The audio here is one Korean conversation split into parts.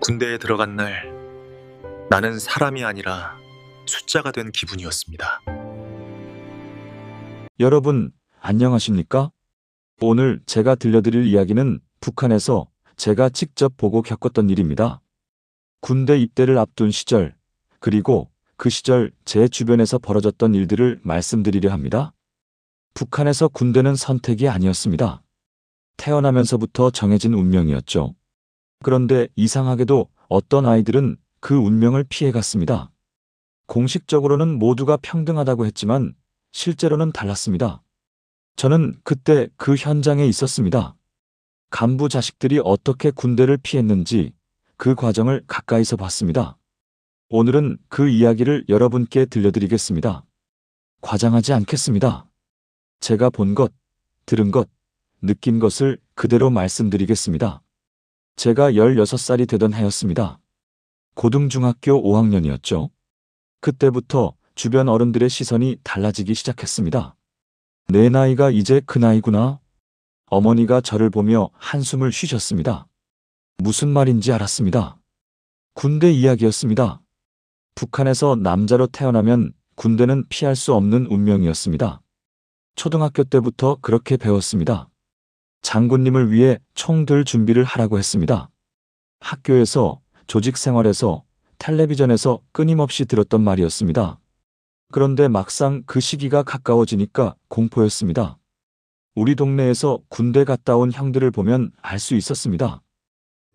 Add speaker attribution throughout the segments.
Speaker 1: 군대에 들어간 날, 나는 사람이 아니라 숫자가 된 기분이었습니다.
Speaker 2: 여러분, 안녕하십니까? 오늘 제가 들려드릴 이야기는 북한에서 제가 직접 보고 겪었던 일입니다. 군대 입대를 앞둔 시절, 그리고 그 시절 제 주변에서 벌어졌던 일들을 말씀드리려 합니다. 북한에서 군대는 선택이 아니었습니다. 태어나면서부터 정해진 운명이었죠. 그런데 이상하게도 어떤 아이들은 그 운명을 피해갔습니다. 공식적으로는 모두가 평등하다고 했지만 실제로는 달랐습니다. 저는 그때 그 현장에 있었습니다. 간부 자식들이 어떻게 군대를 피했는지 그 과정을 가까이서 봤습니다. 오늘은 그 이야기를 여러분께 들려드리겠습니다. 과장하지 않겠습니다. 제가 본 것, 들은 것, 느낀 것을 그대로 말씀드리겠습니다. 제가 16살이 되던 해였습니다. 고등중학교 5학년이었죠. 그때부터 주변 어른들의 시선이 달라지기 시작했습니다. 내 나이가 이제 그 나이구나. 어머니가 저를 보며 한숨을 쉬셨습니다. 무슨 말인지 알았습니다. 군대 이야기였습니다. 북한에서 남자로 태어나면 군대는 피할 수 없는 운명이었습니다. 초등학교 때부터 그렇게 배웠습니다. 장군님을 위해 총 들 준비를 하라고 했습니다. 학교에서, 조직 생활에서, 텔레비전에서 끊임없이 들었던 말이었습니다. 그런데 막상 그 시기가 가까워지니까 공포였습니다. 우리 동네에서 군대 갔다 온 형들을 보면 알 수 있었습니다.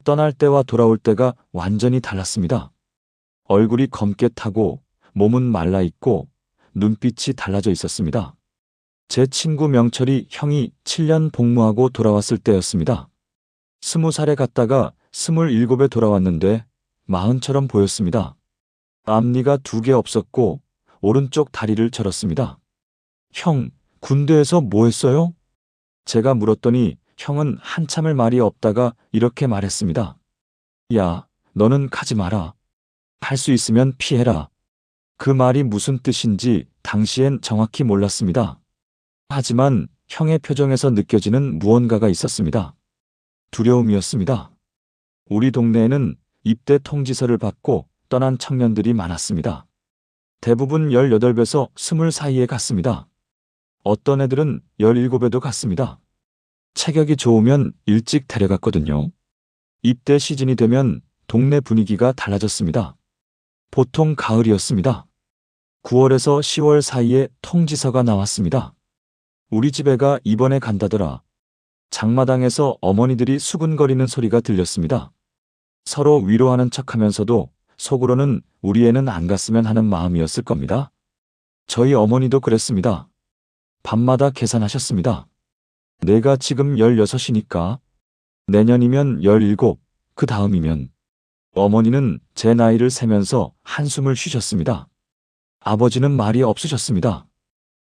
Speaker 2: 떠날 때와 돌아올 때가 완전히 달랐습니다. 얼굴이 검게 타고 몸은 말라 있고 눈빛이 달라져 있었습니다. 제 친구 명철이 형이 7년 복무하고 돌아왔을 때였습니다. 20살에 갔다가 27에 돌아왔는데 40처럼 보였습니다. 앞니가 2개 없었고 오른쪽 다리를 절었습니다. 형, 군대에서 뭐 했어요? 제가 물었더니 형은 한참을 말이 없다가 이렇게 말했습니다. 야, 너는 가지 마라. 할 수 있으면 피해라. 그 말이 무슨 뜻인지 당시엔 정확히 몰랐습니다. 하지만 형의 표정에서 느껴지는 무언가가 있었습니다. 두려움이었습니다. 우리 동네에는 입대 통지서를 받고 떠난 청년들이 많았습니다. 대부분 18에서 20 사이에 갔습니다. 어떤 애들은 17에도 갔습니다. 체격이 좋으면 일찍 데려갔거든요. 입대 시즌이 되면 동네 분위기가 달라졌습니다. 보통 가을이었습니다. 9월에서 10월 사이에 통지서가 나왔습니다. 우리 집 애가 이번에 간다더라. 장마당에서 어머니들이 수군거리는 소리가 들렸습니다. 서로 위로하는 척하면서도 속으로는 우리 애는 안 갔으면 하는 마음이었을 겁니다. 저희 어머니도 그랬습니다. 밤마다 계산하셨습니다. 내가 지금 16이니까 내년이면 17, 그 다음이면. 어머니는 제 나이를 세면서 한숨을 쉬셨습니다. 아버지는 말이 없으셨습니다.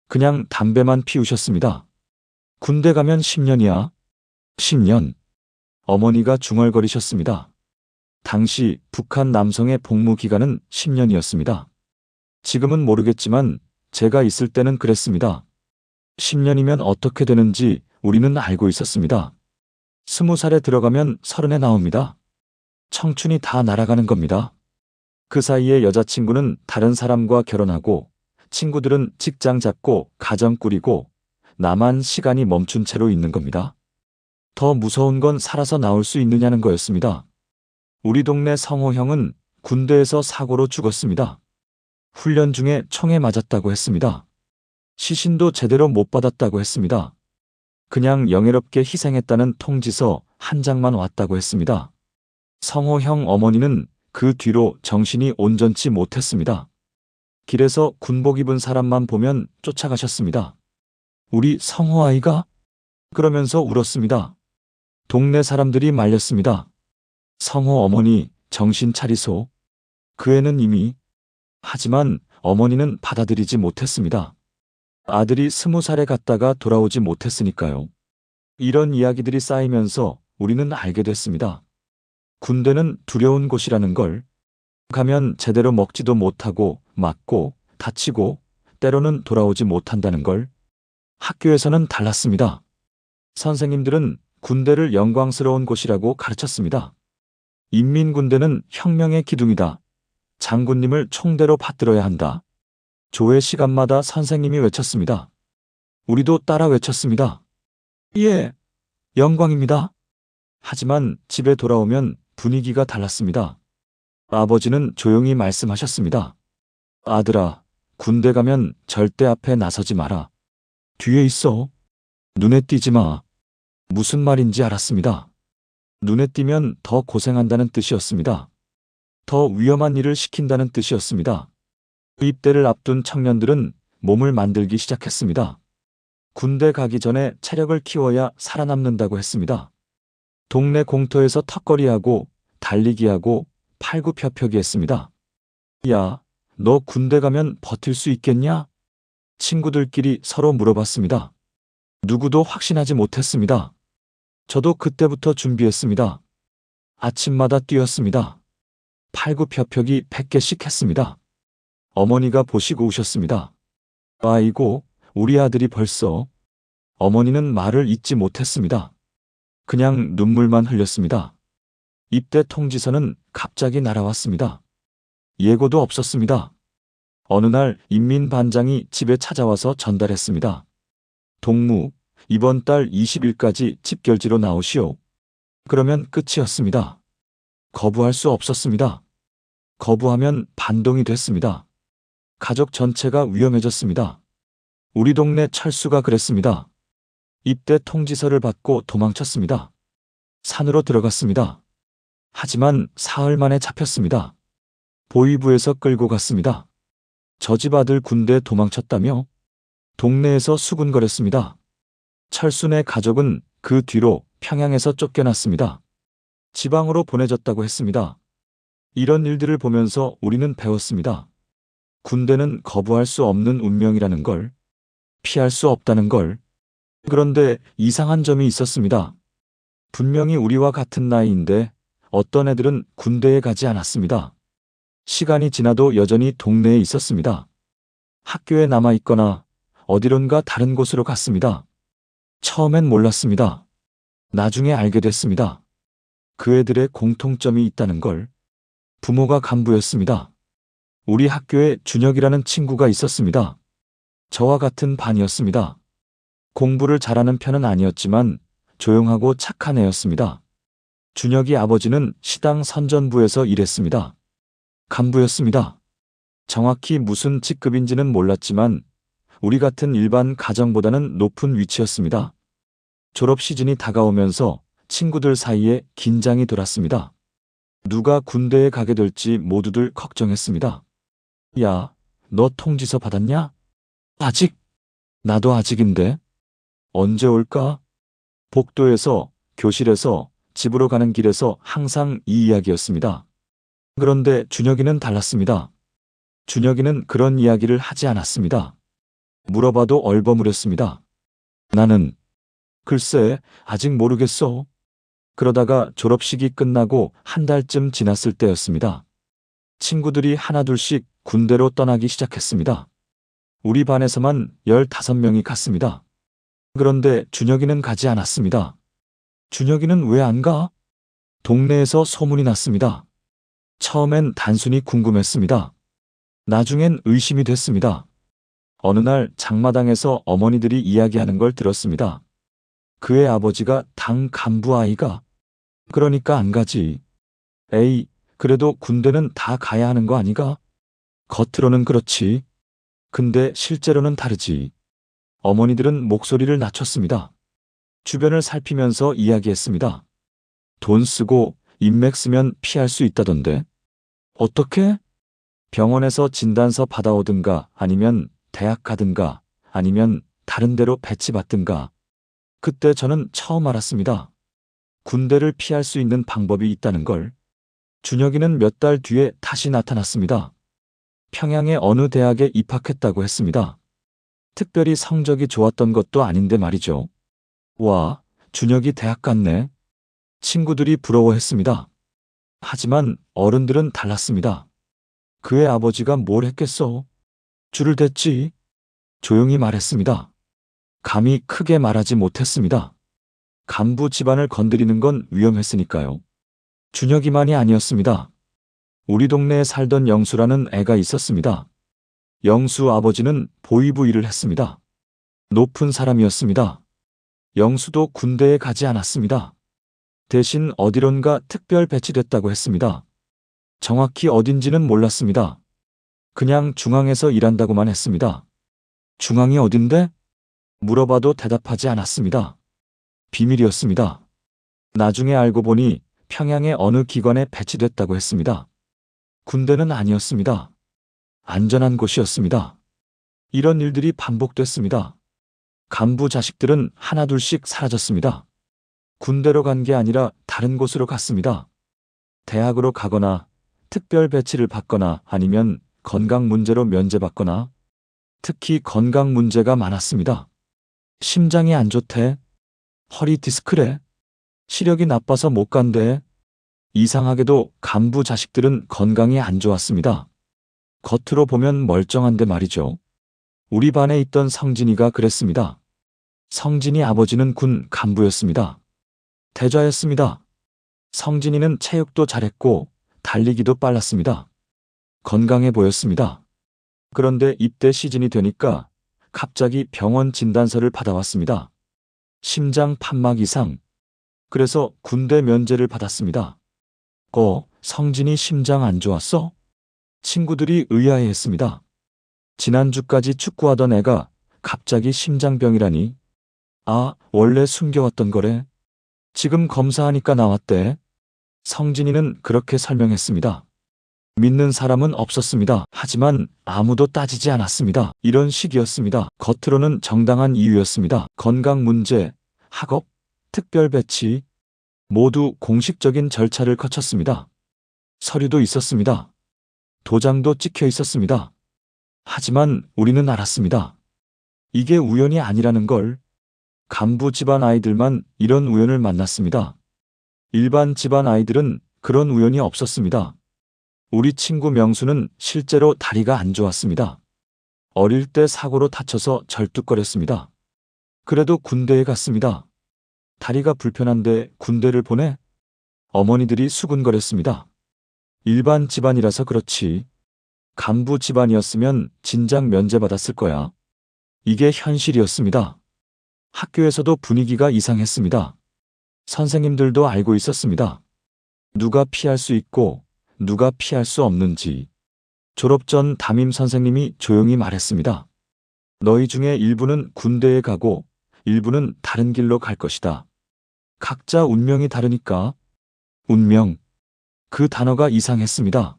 Speaker 2: 그냥 담배만 피우셨습니다. 군대 가면 10년이야. 10년. 어머니가 중얼거리셨습니다. 당시 북한 남성의 복무 기간은 10년이었습니다. 지금은 모르겠지만 제가 있을 때는 그랬습니다. 10년이면 어떻게 되는지 우리는 알고 있었습니다. 20살에 들어가면 30에 나옵니다. 청춘이 다 날아가는 겁니다. 그 사이에 여자친구는 다른 사람과 결혼하고 친구들은 직장 잡고 가정 꾸리고 나만 시간이 멈춘 채로 있는 겁니다. 더 무서운 건 살아서 나올 수 있느냐는 거였습니다. 우리 동네 성호 형은 군대에서 사고로 죽었습니다. 훈련 중에 총에 맞았다고 했습니다. 시신도 제대로 못 받았다고 했습니다. 그냥 영예롭게 희생했다는 통지서 한 장만 왔다고 했습니다. 성호 형 어머니는 그 뒤로 정신이 온전치 못했습니다. 길에서 군복 입은 사람만 보면 쫓아가셨습니다. 우리 성호 아이가? 그러면서 울었습니다. 동네 사람들이 말렸습니다. 성호 어머니, 정신 차리소. 그 애는 이미. 하지만 어머니는 받아들이지 못했습니다. 아들이 20살에 갔다가 돌아오지 못했으니까요. 이런 이야기들이 쌓이면서 우리는 알게 됐습니다. 군대는 두려운 곳이라는 걸. 가면 제대로 먹지도 못하고 맞고 다치고 때로는 돌아오지 못한다는 걸. 학교에서는 달랐습니다. 선생님들은 군대를 영광스러운 곳이라고 가르쳤습니다. 인민군대는 혁명의 기둥이다. 장군님을 총대로 받들어야 한다. 조회 시간마다 선생님이 외쳤습니다. 우리도 따라 외쳤습니다. 예, 영광입니다. 하지만 집에 돌아오면 분위기가 달랐습니다. 아버지는 조용히 말씀하셨습니다. 아들아, 군대 가면 절대 앞에 나서지 마라. 뒤에 있어. 눈에 띄지 마. 무슨 말인지 알았습니다. 눈에 띄면 더 고생한다는 뜻이었습니다. 더 위험한 일을 시킨다는 뜻이었습니다. 입대를 앞둔 청년들은 몸을 만들기 시작했습니다. 군대 가기 전에 체력을 키워야 살아남는다고 했습니다. 동네 공터에서 턱걸이하고 달리기하고 팔굽혀펴기 했습니다. 야, 너 군대 가면 버틸 수 있겠냐? 친구들끼리 서로 물어봤습니다. 누구도 확신하지 못했습니다. 저도 그때부터 준비했습니다. 아침마다 뛰었습니다. 팔굽혀펴기 100개씩 했습니다. 어머니가 보시고 우셨습니다. 아이고, 우리 아들이 벌써. 어머니는 말을 잇지 못했습니다. 그냥 눈물만 흘렸습니다. 입대 통지서는 갑자기 날아왔습니다. 예고도 없었습니다. 어느 날 인민반장이 집에 찾아와서 전달했습니다. 동무, 이번 달 20일까지 집결지로 나오시오. 그러면 끝이었습니다. 거부할 수 없었습니다. 거부하면 반동이 됐습니다. 가족 전체가 위험해졌습니다. 우리 동네 철수가 그랬습니다. 입대 통지서를 받고 도망쳤습니다. 산으로 들어갔습니다. 하지만 사흘 만에 잡혔습니다. 보위부에서 끌고 갔습니다. 저 집 아들 군대 도망쳤다며? 동네에서 수군거렸습니다. 철순의 가족은 그 뒤로 평양에서 쫓겨났습니다. 지방으로 보내졌다고 했습니다. 이런 일들을 보면서 우리는 배웠습니다. 군대는 거부할 수 없는 운명이라는 걸, 피할 수 없다는 걸. 그런데 이상한 점이 있었습니다. 분명히 우리와 같은 나이인데 어떤 애들은 군대에 가지 않았습니다. 시간이 지나도 여전히 동네에 있었습니다. 학교에 남아 있거나 어디론가 다른 곳으로 갔습니다. 처음엔 몰랐습니다. 나중에 알게 됐습니다. 그 애들의 공통점이 있다는 걸. 부모가 간부였습니다. 우리 학교에 준혁이라는 친구가 있었습니다. 저와 같은 반이었습니다. 공부를 잘하는 편은 아니었지만 조용하고 착한 애였습니다. 준혁이 아버지는 시당 선전부에서 일했습니다. 간부였습니다. 정확히 무슨 직급인지는 몰랐지만 우리 같은 일반 가정보다는 높은 위치였습니다. 졸업 시즌이 다가오면서 친구들 사이에 긴장이 돌았습니다. 누가 군대에 가게 될지 모두들 걱정했습니다. 야, 너 통지서 받았냐? 아직? 나도 아직인데. 언제 올까? 복도에서, 교실에서, 집으로 가는 길에서 항상 이 이야기였습니다. 그런데 준혁이는 달랐습니다. 준혁이는 그런 이야기를 하지 않았습니다. 물어봐도 얼버무렸습니다. 나는 글쎄 아직 모르겠어. 그러다가 졸업식이 끝나고 한 달쯤 지났을 때였습니다. 친구들이 하나둘씩 군대로 떠나기 시작했습니다. 우리 반에서만 15명이 갔습니다. 그런데 준혁이는 가지 않았습니다. 준혁이는 왜 안 가? 동네에서 소문이 났습니다. 처음엔 단순히 궁금했습니다. 나중엔 의심이 됐습니다. 어느 날 장마당에서 어머니들이 이야기하는 걸 들었습니다. 그의 아버지가 당 간부 아이가. 그러니까 안 가지. 에이, 그래도 군대는 다 가야 하는 거 아니가? 겉으로는 그렇지. 근데 실제로는 다르지. 어머니들은 목소리를 낮췄습니다. 주변을 살피면서 이야기했습니다. 돈 쓰고 인맥 쓰면 피할 수 있다던데. 어떻게? 병원에서 진단서 받아오든가 아니면 대학 가든가 아니면 다른 데로 배치받든가. 그때 저는 처음 알았습니다. 군대를 피할 수 있는 방법이 있다는 걸. 준혁이는 몇 달 뒤에 다시 나타났습니다. 평양의 어느 대학에 입학했다고 했습니다. 특별히 성적이 좋았던 것도 아닌데 말이죠. 와, 준혁이 대학 갔네. 친구들이 부러워했습니다. 하지만 어른들은 달랐습니다. 그의 아버지가 뭘 했겠어? 줄을 댔지. 조용히 말했습니다. 감히 크게 말하지 못했습니다. 간부 집안을 건드리는 건 위험했으니까요. 준혁이만이 아니었습니다. 우리 동네에 살던 영수라는 애가 있었습니다. 영수 아버지는 보위부 일을 했습니다. 높은 사람이었습니다. 영수도 군대에 가지 않았습니다. 대신 어디론가 특별 배치됐다고 했습니다. 정확히 어딘지는 몰랐습니다. 그냥 중앙에서 일한다고만 했습니다. 중앙이 어딘데? 물어봐도 대답하지 않았습니다. 비밀이었습니다. 나중에 알고 보니 평양의 어느 기관에 배치됐다고 했습니다. 군대는 아니었습니다. 안전한 곳이었습니다. 이런 일들이 반복됐습니다. 간부 자식들은 하나둘씩 사라졌습니다. 군대로 간 게 아니라 다른 곳으로 갔습니다. 대학으로 가거나 특별 배치를 받거나 아니면 건강 문제로 면제받거나 특히 건강 문제가 많았습니다. 심장이 안 좋대. 허리 디스크래. 시력이 나빠서 못 간대. 이상하게도 간부 자식들은 건강이 안 좋았습니다. 겉으로 보면 멀쩡한데 말이죠. 우리 반에 있던 성진이가 그랬습니다. 성진이 아버지는 군 간부였습니다. 대좌였습니다. 성진이는 체육도 잘했고 달리기도 빨랐습니다. 건강해 보였습니다. 그런데 입대 시즌이 되니까 갑자기 병원 진단서를 받아왔습니다. 심장 판막 이상. 그래서 군대 면제를 받았습니다. 성진이 심장 안 좋았어? 친구들이 의아해했습니다. 지난주까지 축구하던 애가 갑자기 심장병이라니. 아, 원래 숨겨왔던 거래. 지금 검사하니까 나왔대. 성진이는 그렇게 설명했습니다. 믿는 사람은 없었습니다. 하지만 아무도 따지지 않았습니다. 이런 식이었습니다. 겉으로는 정당한 이유였습니다. 건강 문제, 학업, 특별 배치, 모두 공식적인 절차를 거쳤습니다. 서류도 있었습니다. 도장도 찍혀 있었습니다. 하지만 우리는 알았습니다. 이게 우연이 아니라는 걸. 간부 집안 아이들만 이런 우연을 만났습니다. 일반 집안 아이들은 그런 우연이 없었습니다. 우리 친구 명수는 실제로 다리가 안 좋았습니다. 어릴 때 사고로 다쳐서 절뚝거렸습니다. 그래도 군대에 갔습니다. 다리가 불편한데 군대를 보내? 어머니들이 수군거렸습니다. 일반 집안이라서 그렇지. 간부 집안이었으면 진작 면제받았을 거야. 이게 현실이었습니다. 학교에서도 분위기가 이상했습니다. 선생님들도 알고 있었습니다. 누가 피할 수 있고 누가 피할 수 없는지. 졸업 전 담임 선생님이 조용히 말했습니다. 너희 중에 일부는 군대에 가고 일부는 다른 길로 갈 것이다. 각자 운명이 다르니까. 운명. 그 단어가 이상했습니다.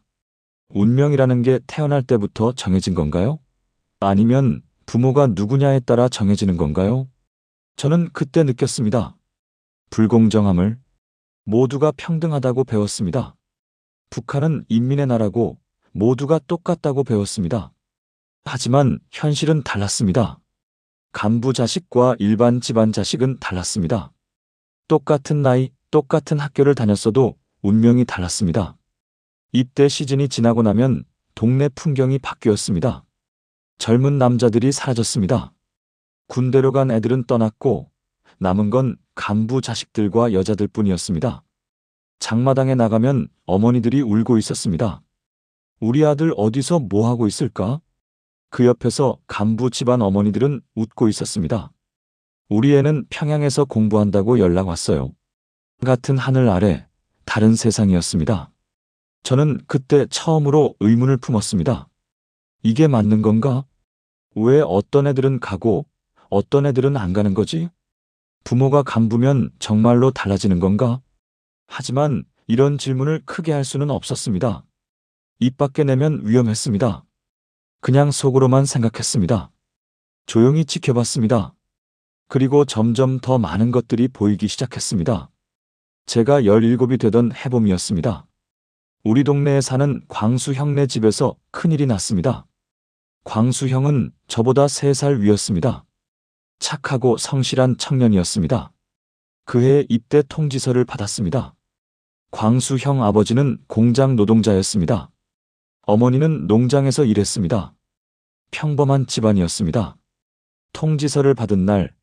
Speaker 2: 운명이라는 게 태어날 때부터 정해진 건가요? 아니면 부모가 누구냐에 따라 정해지는 건가요? 저는 그때 느꼈습니다. 불공정함을. 모두가 평등하다고 배웠습니다. 북한은 인민의 나라고 모두가 똑같다고 배웠습니다. 하지만 현실은 달랐습니다. 간부 자식과 일반 집안 자식은 달랐습니다. 똑같은 나이, 똑같은 학교를 다녔어도 운명이 달랐습니다. 입대 시즌이 지나고 나면 동네 풍경이 바뀌었습니다. 젊은 남자들이 사라졌습니다. 군대로 간 애들은 떠났고 남은 건 간부 자식들과 여자들 뿐이었습니다. 장마당에 나가면 어머니들이 울고 있었습니다. 우리 아들 어디서 뭐 하고 있을까? 그 옆에서 간부 집안 어머니들은 웃고 있었습니다. 우리 애는 평양에서 공부한다고 연락 왔어요. 같은 하늘 아래 다른 세상이었습니다. 저는 그때 처음으로 의문을 품었습니다. 이게 맞는 건가? 왜 어떤 애들은 가고 어떤 애들은 안 가는 거지? 부모가 간부면 정말로 달라지는 건가? 하지만 이런 질문을 크게 할 수는 없었습니다. 입 밖에 내면 위험했습니다. 그냥 속으로만 생각했습니다. 조용히 지켜봤습니다. 그리고 점점 더 많은 것들이 보이기 시작했습니다. 제가 17이 되던 해봄이었습니다. 우리 동네에 사는 광수 형네 집에서 큰일이 났습니다. 광수 형은 저보다 3살 위였습니다. 착하고 성실한 청년이었습니다. 그해 입대 통지서를 받았습니다. 광수 형 아버지는 공장 노동자였습니다. 어머니는 농장에서 일했습니다. 평범한 집안이었습니다. 통지서를 받은 날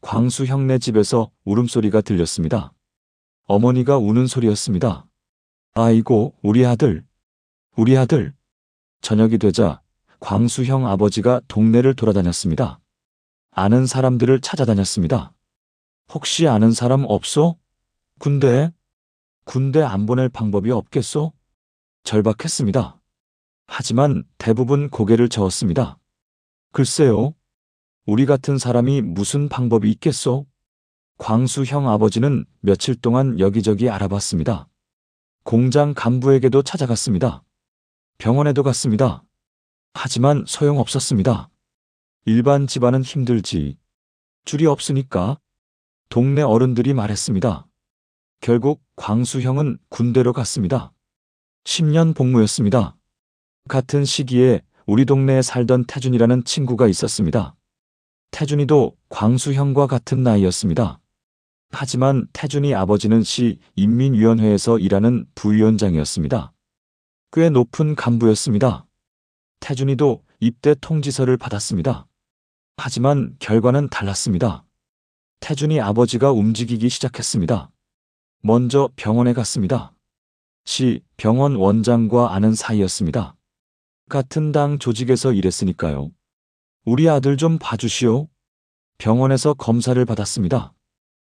Speaker 2: 광수 형네 집에서 울음소리가 들렸습니다. 어머니가 우는 소리였습니다. 아이고, 우리 아들, 우리 아들. 저녁이 되자 광수형 아버지가 동네를 돌아다녔습니다. 아는 사람들을 찾아다녔습니다. 혹시 아는 사람 없소? 군대 안 보낼 방법이 없겠소? 절박했습니다. 하지만 대부분 고개를 저었습니다. 글쎄요. 우리 같은 사람이 무슨 방법이 있겠소? 광수형 아버지는 며칠 동안 여기저기 알아봤습니다. 공장 간부에게도 찾아갔습니다. 병원에도 갔습니다. 하지만 소용없었습니다. 일반 집안은 힘들지. 줄이 없으니까. 동네 어른들이 말했습니다. 결국 광수형은 군대로 갔습니다. 10년 복무였습니다. 같은 시기에 우리 동네에 살던 태준이라는 친구가 있었습니다. 태준이도 광수형과 같은 나이였습니다. 하지만 태준이 아버지는 시 인민위원회에서 일하는 부위원장이었습니다. 꽤 높은 간부였습니다. 태준이도 입대 통지서를 받았습니다. 하지만 결과는 달랐습니다. 태준이 아버지가 움직이기 시작했습니다. 먼저 병원에 갔습니다. 시 병원 원장과 아는 사이였습니다. 같은 당 조직에서 일했으니까요. 우리 아들 좀 봐주시오. 병원에서 검사를 받았습니다.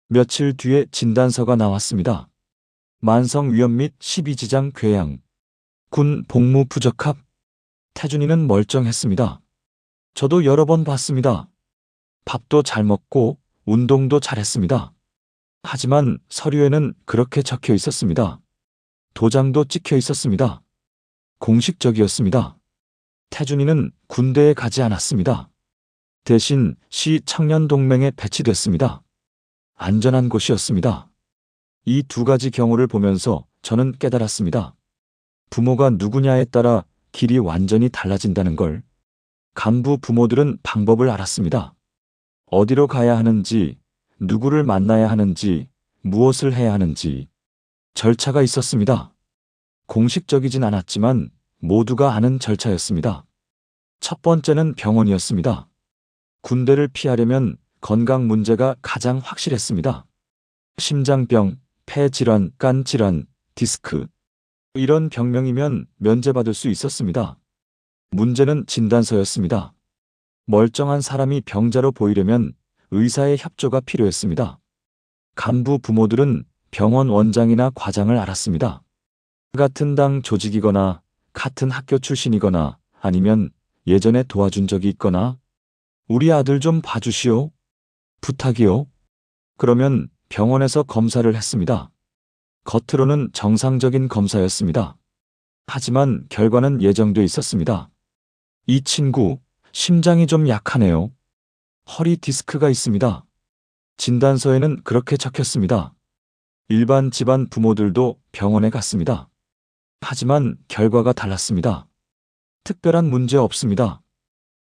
Speaker 2: 며칠 뒤에 진단서가 나왔습니다. 만성위염 및 십이지장 궤양, 군 복무 부적합. 태준이는 멀쩡했습니다. 저도 여러 번 봤습니다. 밥도 잘 먹고 운동도 잘했습니다. 하지만 서류에는 그렇게 적혀 있었습니다. 도장도 찍혀 있었습니다. 공식적이었습니다. 태준이는 군대에 가지 않았습니다. 대신 시 청년동맹에 배치됐습니다. 안전한 곳이었습니다. 이 두 가지 경우를 보면서 저는 깨달았습니다. 부모가 누구냐에 따라 길이 완전히 달라진다는 걸. 간부 부모들은 방법을 알았습니다. 어디로 가야 하는지, 누구를 만나야 하는지, 무엇을 해야 하는지. 절차가 있었습니다. 공식적이진 않았지만 모두가 아는 절차였습니다. 첫 번째는 병원이었습니다. 군대를 피하려면 건강 문제가 가장 확실했습니다. 심장병, 폐질환, 肝질환, 디스크. 이런 병명이면 면제받을 수 있었습니다. 문제는 진단서였습니다. 멀쩡한 사람이 병자로 보이려면 의사의 협조가 필요했습니다. 간부 부모들은 병원 원장이나 과장을 알았습니다. 같은 당 조직이거나 같은 학교 출신이거나 아니면 예전에 도와준 적이 있거나 우리 아들 좀 봐주시오. 부탁이요. 그러면 병원에서 검사를 했습니다. 겉으로는 정상적인 검사였습니다. 하지만 결과는 예정돼 있었습니다. 이 친구, 심장이 좀 약하네요. 허리 디스크가 있습니다. 진단서에는 그렇게 적혔습니다. 일반 집안 부모들도 병원에 갔습니다. 하지만 결과가 달랐습니다. 특별한 문제 없습니다.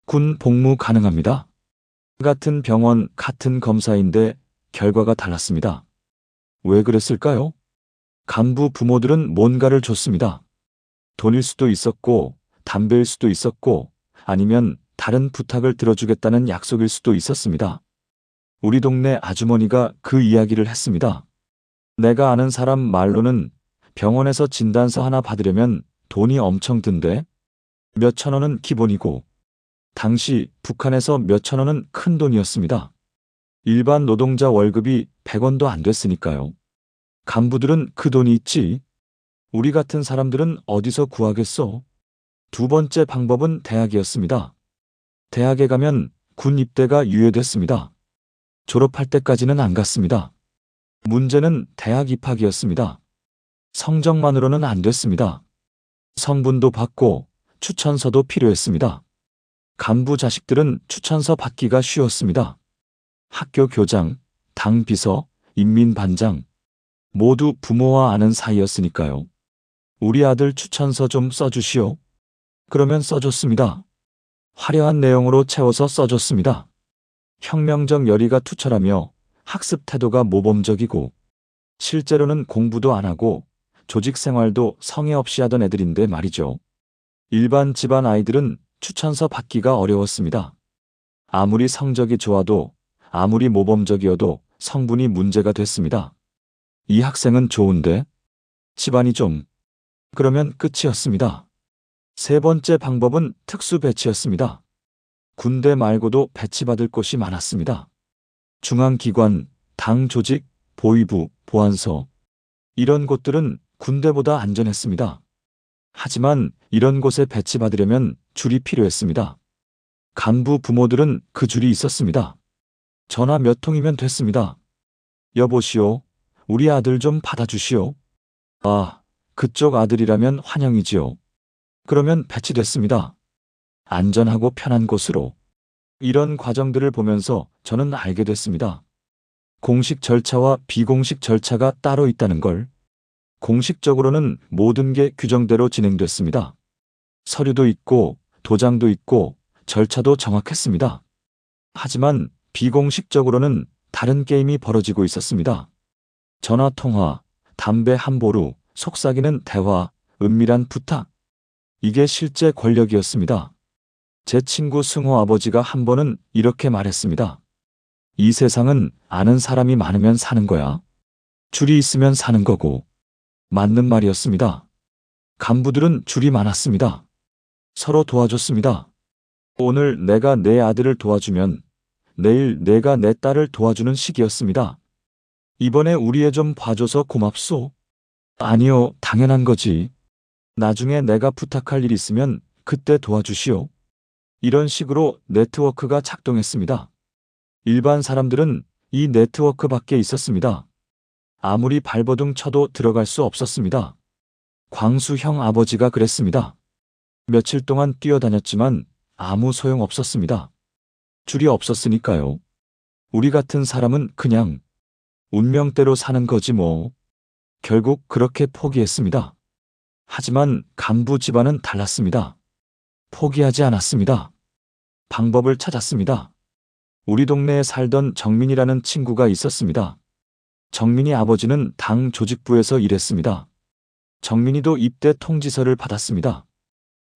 Speaker 2: 군 복무 가능합니다. 같은 병원, 같은 검사인데 결과가 달랐습니다. 왜 그랬을까요? 간부 부모들은 뭔가를 줬습니다. 돈일 수도 있었고, 담배일 수도 있었고, 아니면 다른 부탁을 들어주겠다는 약속일 수도 있었습니다. 우리 동네 아주머니가 그 이야기를 했습니다. 내가 아는 사람 말로는 병원에서 진단서 하나 받으려면 돈이 엄청 든대. 몇천 원은 기본이고, 당시 북한에서 몇천 원은 큰 돈이었습니다. 일반 노동자 월급이 100원도 안 됐으니까요. 간부들은 그 돈이 있지. 우리 같은 사람들은 어디서 구하겠어? 두 번째 방법은 대학이었습니다. 대학에 가면 군 입대가 유예됐습니다. 졸업할 때까지는 안 갔습니다. 문제는 대학 입학이었습니다. 성적만으로는 안 됐습니다. 성분도 받고 추천서도 필요했습니다. 간부 자식들은 추천서 받기가 쉬웠습니다. 학교 교장, 당 비서, 인민반장 모두 부모와 아는 사이였으니까요. 우리 아들 추천서 좀 써주시오. 그러면 써줬습니다. 화려한 내용으로 채워서 써줬습니다. 혁명적 열의가 투철하며 학습 태도가 모범적이고 실제로는 공부도 안 하고 조직 생활도 성의 없이 하던 애들인데 말이죠. 일반 집안 아이들은 추천서 받기가 어려웠습니다. 아무리 성적이 좋아도 아무리 모범적이어도 성분이 문제가 됐습니다. 이 학생은 좋은데 집안이 좀 그러면 끝이었습니다. 세 번째 방법은 특수 배치였습니다. 군대 말고도 배치받을 곳이 많았습니다. 중앙기관, 당 조직, 보위부, 보안소. 이런 곳들은 군대보다 안전했습니다. 하지만 이런 곳에 배치받으려면 줄이 필요했습니다. 간부 부모들은 그 줄이 있었습니다. 전화 몇 통이면 됐습니다. 여보시오, 우리 아들 좀 받아주시오. 아, 그쪽 아들이라면 환영이지요. 그러면 배치됐습니다. 안전하고 편한 곳으로. 이런 과정들을 보면서 저는 알게 됐습니다. 공식 절차와 비공식 절차가 따로 있다는 걸. 공식적으로는 모든 게 규정대로 진행됐습니다. 서류도 있고, 도장도 있고, 절차도 정확했습니다. 하지만 비공식적으로는 다른 게임이 벌어지고 있었습니다. 전화통화, 담배 한 보루, 속삭이는 대화, 은밀한 부탁. 이게 실제 권력이었습니다. 제 친구 승호 아버지가 한 번은 이렇게 말했습니다. 이 세상은 아는 사람이 많으면 사는 거야. 줄이 있으면 사는 거고. 맞는 말이었습니다. 간부들은 줄이 많았습니다. 서로 도와줬습니다. 오늘 내가 내 아들을 도와주면 내일 내가 내 딸을 도와주는 시기였습니다. 이번에 우리 애 좀 봐줘서 고맙소. 아니요, 당연한 거지. 나중에 내가 부탁할 일 있으면 그때 도와주시오. 이런 식으로 네트워크가 작동했습니다. 일반 사람들은 이 네트워크 밖에 있었습니다. 아무리 발버둥 쳐도 들어갈 수 없었습니다. 광수 형 아버지가 그랬습니다. 며칠 동안 뛰어다녔지만 아무 소용 없었습니다. 줄이 없었으니까요. 우리 같은 사람은 그냥 운명대로 사는 거지 뭐. 결국 그렇게 포기했습니다. 하지만 간부 집안은 달랐습니다. 포기하지 않았습니다. 방법을 찾았습니다. 우리 동네에 살던 정민이라는 친구가 있었습니다. 정민이 아버지는 당 조직부에서 일했습니다. 정민이도 입대 통지서를 받았습니다.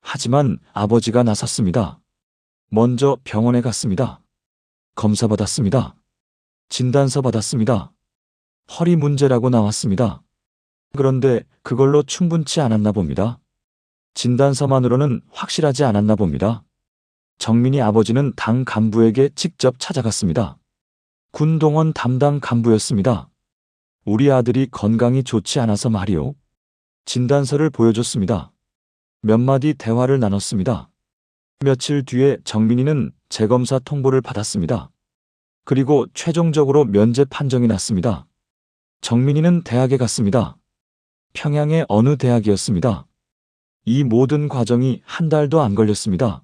Speaker 2: 하지만 아버지가 나섰습니다. 먼저 병원에 갔습니다. 검사 받았습니다. 진단서 받았습니다. 허리 문제라고 나왔습니다. 그런데 그걸로 충분치 않았나 봅니다. 진단서만으로는 확실하지 않았나 봅니다. 정민이 아버지는 당 간부에게 직접 찾아갔습니다. 군동원 담당 간부였습니다. 우리 아들이 건강이 좋지 않아서 말이오. 진단서를 보여줬습니다. 몇 마디 대화를 나눴습니다. 며칠 뒤에 정민이는 재검사 통보를 받았습니다. 그리고 최종적으로 면제 판정이 났습니다. 정민이는 대학에 갔습니다. 평양의 어느 대학이었습니다. 이 모든 과정이 한 달도 안 걸렸습니다.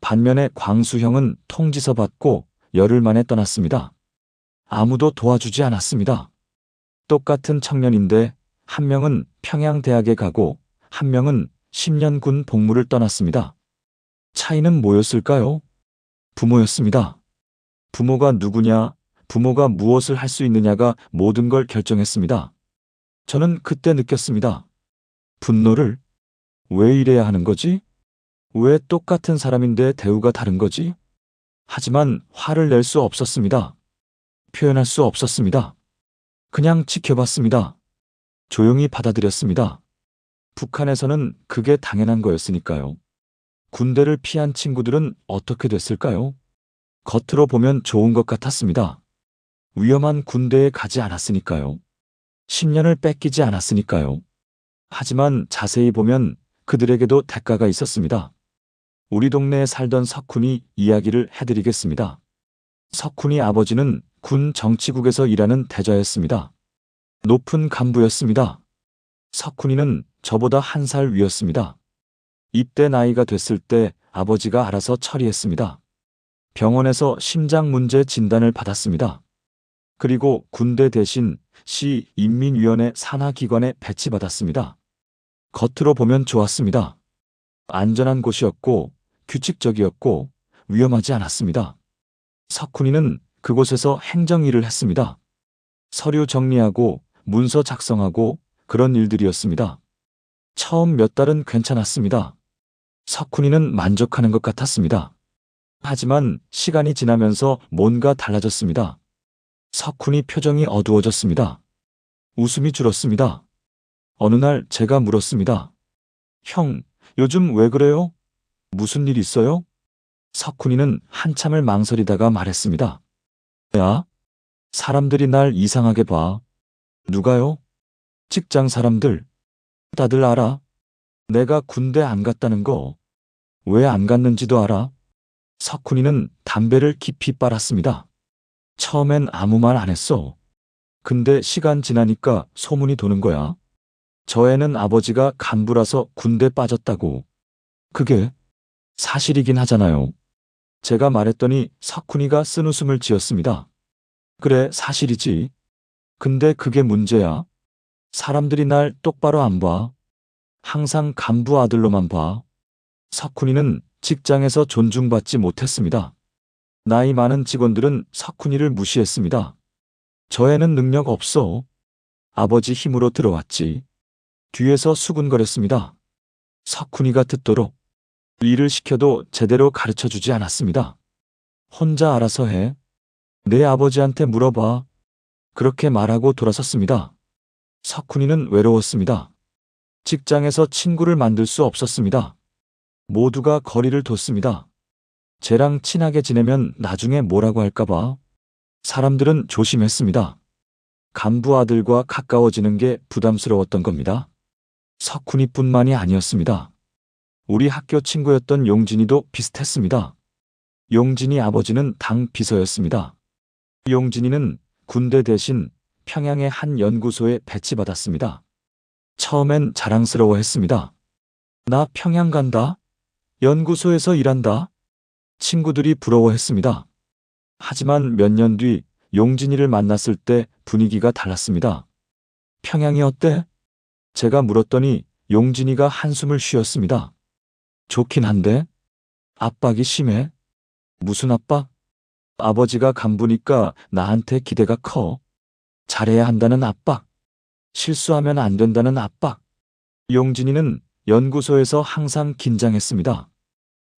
Speaker 2: 반면에 광수형은 통지서 받고 열흘 만에 떠났습니다. 아무도 도와주지 않았습니다. 똑같은 청년인데 한 명은 평양대학에 가고 한 명은 10년 군 복무를 떠났습니다. 차이는 뭐였을까요? 부모였습니다. 부모가 누구냐, 부모가 무엇을 할 수 있느냐가 모든 걸 결정했습니다. 저는 그때 느꼈습니다. 분노를. 왜 이래야 하는 거지? 왜 똑같은 사람인데 대우가 다른 거지? 하지만 화를 낼 수 없었습니다. 표현할 수 없었습니다. 그냥 지켜봤습니다. 조용히 받아들였습니다. 북한에서는 그게 당연한 거였으니까요. 군대를 피한 친구들은 어떻게 됐을까요? 겉으로 보면 좋은 것 같았습니다. 위험한 군대에 가지 않았으니까요. 10년을 뺏기지 않았으니까요. 하지만 자세히 보면 그들에게도 대가가 있었습니다. 우리 동네에 살던 석훈이 이야기를 해드리겠습니다. 석훈이 아버지는 군 정치국에서 일하는 대저였습니다. 높은 간부였습니다. 석훈이는 저보다 1살 위였습니다. 입대 나이가 됐을 때 아버지가 알아서 처리했습니다. 병원에서 심장 문제 진단을 받았습니다. 그리고 군대 대신 시 인민위원회 산하기관에 배치받았습니다. 겉으로 보면 좋았습니다. 안전한 곳이었고 규칙적이었고 위험하지 않았습니다. 석훈이는 그곳에서 행정일을 했습니다. 서류 정리하고 문서 작성하고 그런 일들이었습니다. 처음 몇 달은 괜찮았습니다. 석훈이는 만족하는 것 같았습니다. 하지만 시간이 지나면서 뭔가 달라졌습니다. 석훈이 표정이 어두워졌습니다. 웃음이 줄었습니다. 어느 날 제가 물었습니다. 형, 요즘 왜 그래요? 무슨 일 있어요? 석훈이는 한참을 망설이다가 말했습니다. 야, 사람들이 날 이상하게 봐. 누가요? 직장 사람들. 다들 알아. 내가 군대 안 갔다는 거. 왜 안 갔는지도 알아. 석훈이는 담배를 깊이 빨았습니다. 처음엔 아무 말 안 했어. 근데 시간 지나니까 소문이 도는 거야. 저 애는 아버지가 간부라서 군대 빠졌다고. 그게 사실이긴 하잖아요. 제가 말했더니 석훈이가 쓴웃음을 지었습니다. 그래, 사실이지. 근데 그게 문제야. 사람들이 날 똑바로 안 봐. 항상 간부 아들로만 봐. 석훈이는 직장에서 존중받지 못했습니다. 나이 많은 직원들은 석훈이를 무시했습니다. 저 애는 능력 없어. 아버지 힘으로 들어왔지. 뒤에서 수군거렸습니다. 석훈이가 듣도록 일을 시켜도 제대로 가르쳐주지 않았습니다. 혼자 알아서 해. 내 아버지한테 물어봐. 그렇게 말하고 돌아섰습니다. 석훈이는 외로웠습니다. 직장에서 친구를 만들 수 없었습니다. 모두가 거리를 뒀습니다. 쟤랑 친하게 지내면 나중에 뭐라고 할까봐. 사람들은 조심했습니다. 간부 아들과 가까워지는 게 부담스러웠던 겁니다. 석훈이뿐만이 아니었습니다. 우리 학교 친구였던 용진이도 비슷했습니다. 용진이 아버지는 당 비서였습니다. 용진이는 군대 대신 평양의 한 연구소에 배치받았습니다. 처음엔 자랑스러워했습니다. 나 평양 간다. 연구소에서 일한다. 친구들이 부러워했습니다. 하지만 몇 년 뒤 용진이를 만났을 때 분위기가 달랐습니다. 평양이 어때? 제가 물었더니 용진이가 한숨을 쉬었습니다. 좋긴 한데 압박이 심해. 무슨 압박? 아버지가 간부니까 나한테 기대가 커. 잘해야 한다는 압박. 실수하면 안 된다는 압박. 용진이는 연구소에서 항상 긴장했습니다.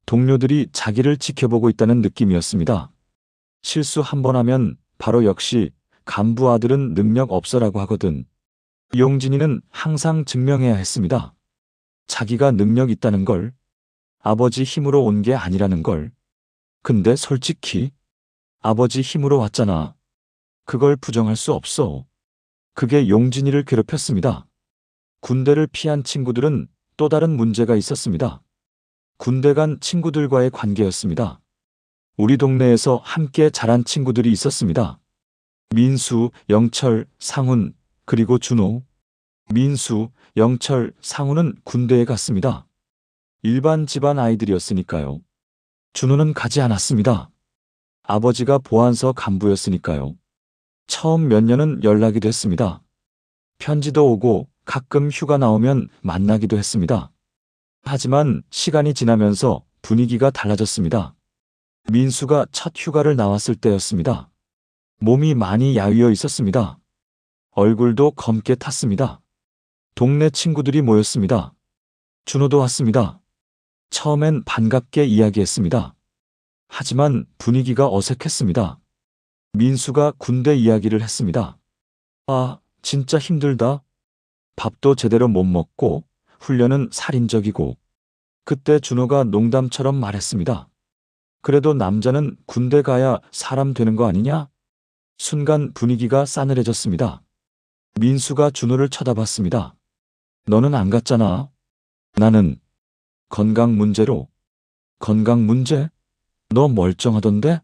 Speaker 2: 동료들이 자기를 지켜보고 있다는 느낌이었습니다. 실수 한 번 하면 바로 역시 간부 아들은 능력 없어라고 하거든. 용진이는 항상 증명해야 했습니다. 자기가 능력 있다는 걸. 아버지 힘으로 온 게 아니라는 걸. 근데 솔직히 아버지 힘으로 왔잖아. 그걸 부정할 수 없어. 그게 용진이를 괴롭혔습니다. 군대를 피한 친구들은 또 다른 문제가 있었습니다. 군대 간 친구들과의 관계였습니다. 우리 동네에서 함께 자란 친구들이 있었습니다. 민수, 영철, 상훈, 그리고 준호. 민수, 영철, 상훈은 군대에 갔습니다. 일반 집안 아이들이었으니까요. 준호는 가지 않았습니다. 아버지가 보안서 간부였으니까요. 처음 몇 년은 연락이 됐습니다. 편지도 오고 가끔 휴가 나오면 만나기도 했습니다. 하지만 시간이 지나면서 분위기가 달라졌습니다. 민수가 첫 휴가를 나왔을 때였습니다. 몸이 많이 야위어 있었습니다. 얼굴도 검게 탔습니다. 동네 친구들이 모였습니다. 준호도 왔습니다. 처음엔 반갑게 이야기했습니다. 하지만 분위기가 어색했습니다. 민수가 군대 이야기를 했습니다. 아, 진짜 힘들다. 밥도 제대로 못 먹고 훈련은 살인적이고. 그때 준호가 농담처럼 말했습니다. 그래도 남자는 군대 가야 사람 되는 거 아니냐? 순간 분위기가 싸늘해졌습니다. 민수가 준호를 쳐다봤습니다. 너는 안 갔잖아. 나는 건강 문제로. 건강 문제? 너 멀쩡하던데?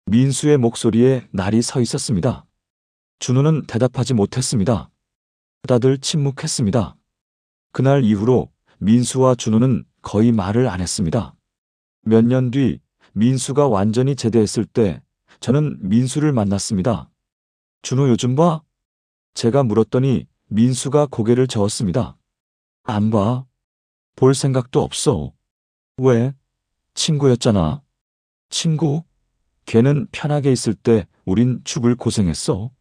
Speaker 2: 민수의 목소리에 날이 서 있었습니다. 준호는 대답하지 못했습니다. 다들 침묵했습니다. 그날 이후로 민수와 준호는 거의 말을 안 했습니다. 몇 년 뒤 민수가 완전히 제대했을 때 저는 민수를 만났습니다. 준호 요즘 봐? 제가 물었더니 민수가 고개를 저었습니다. 안 봐. 볼 생각도 없어. 왜? 친구였잖아. 친구? 걔는 편하게 있을 때 우린 죽을 고생했어.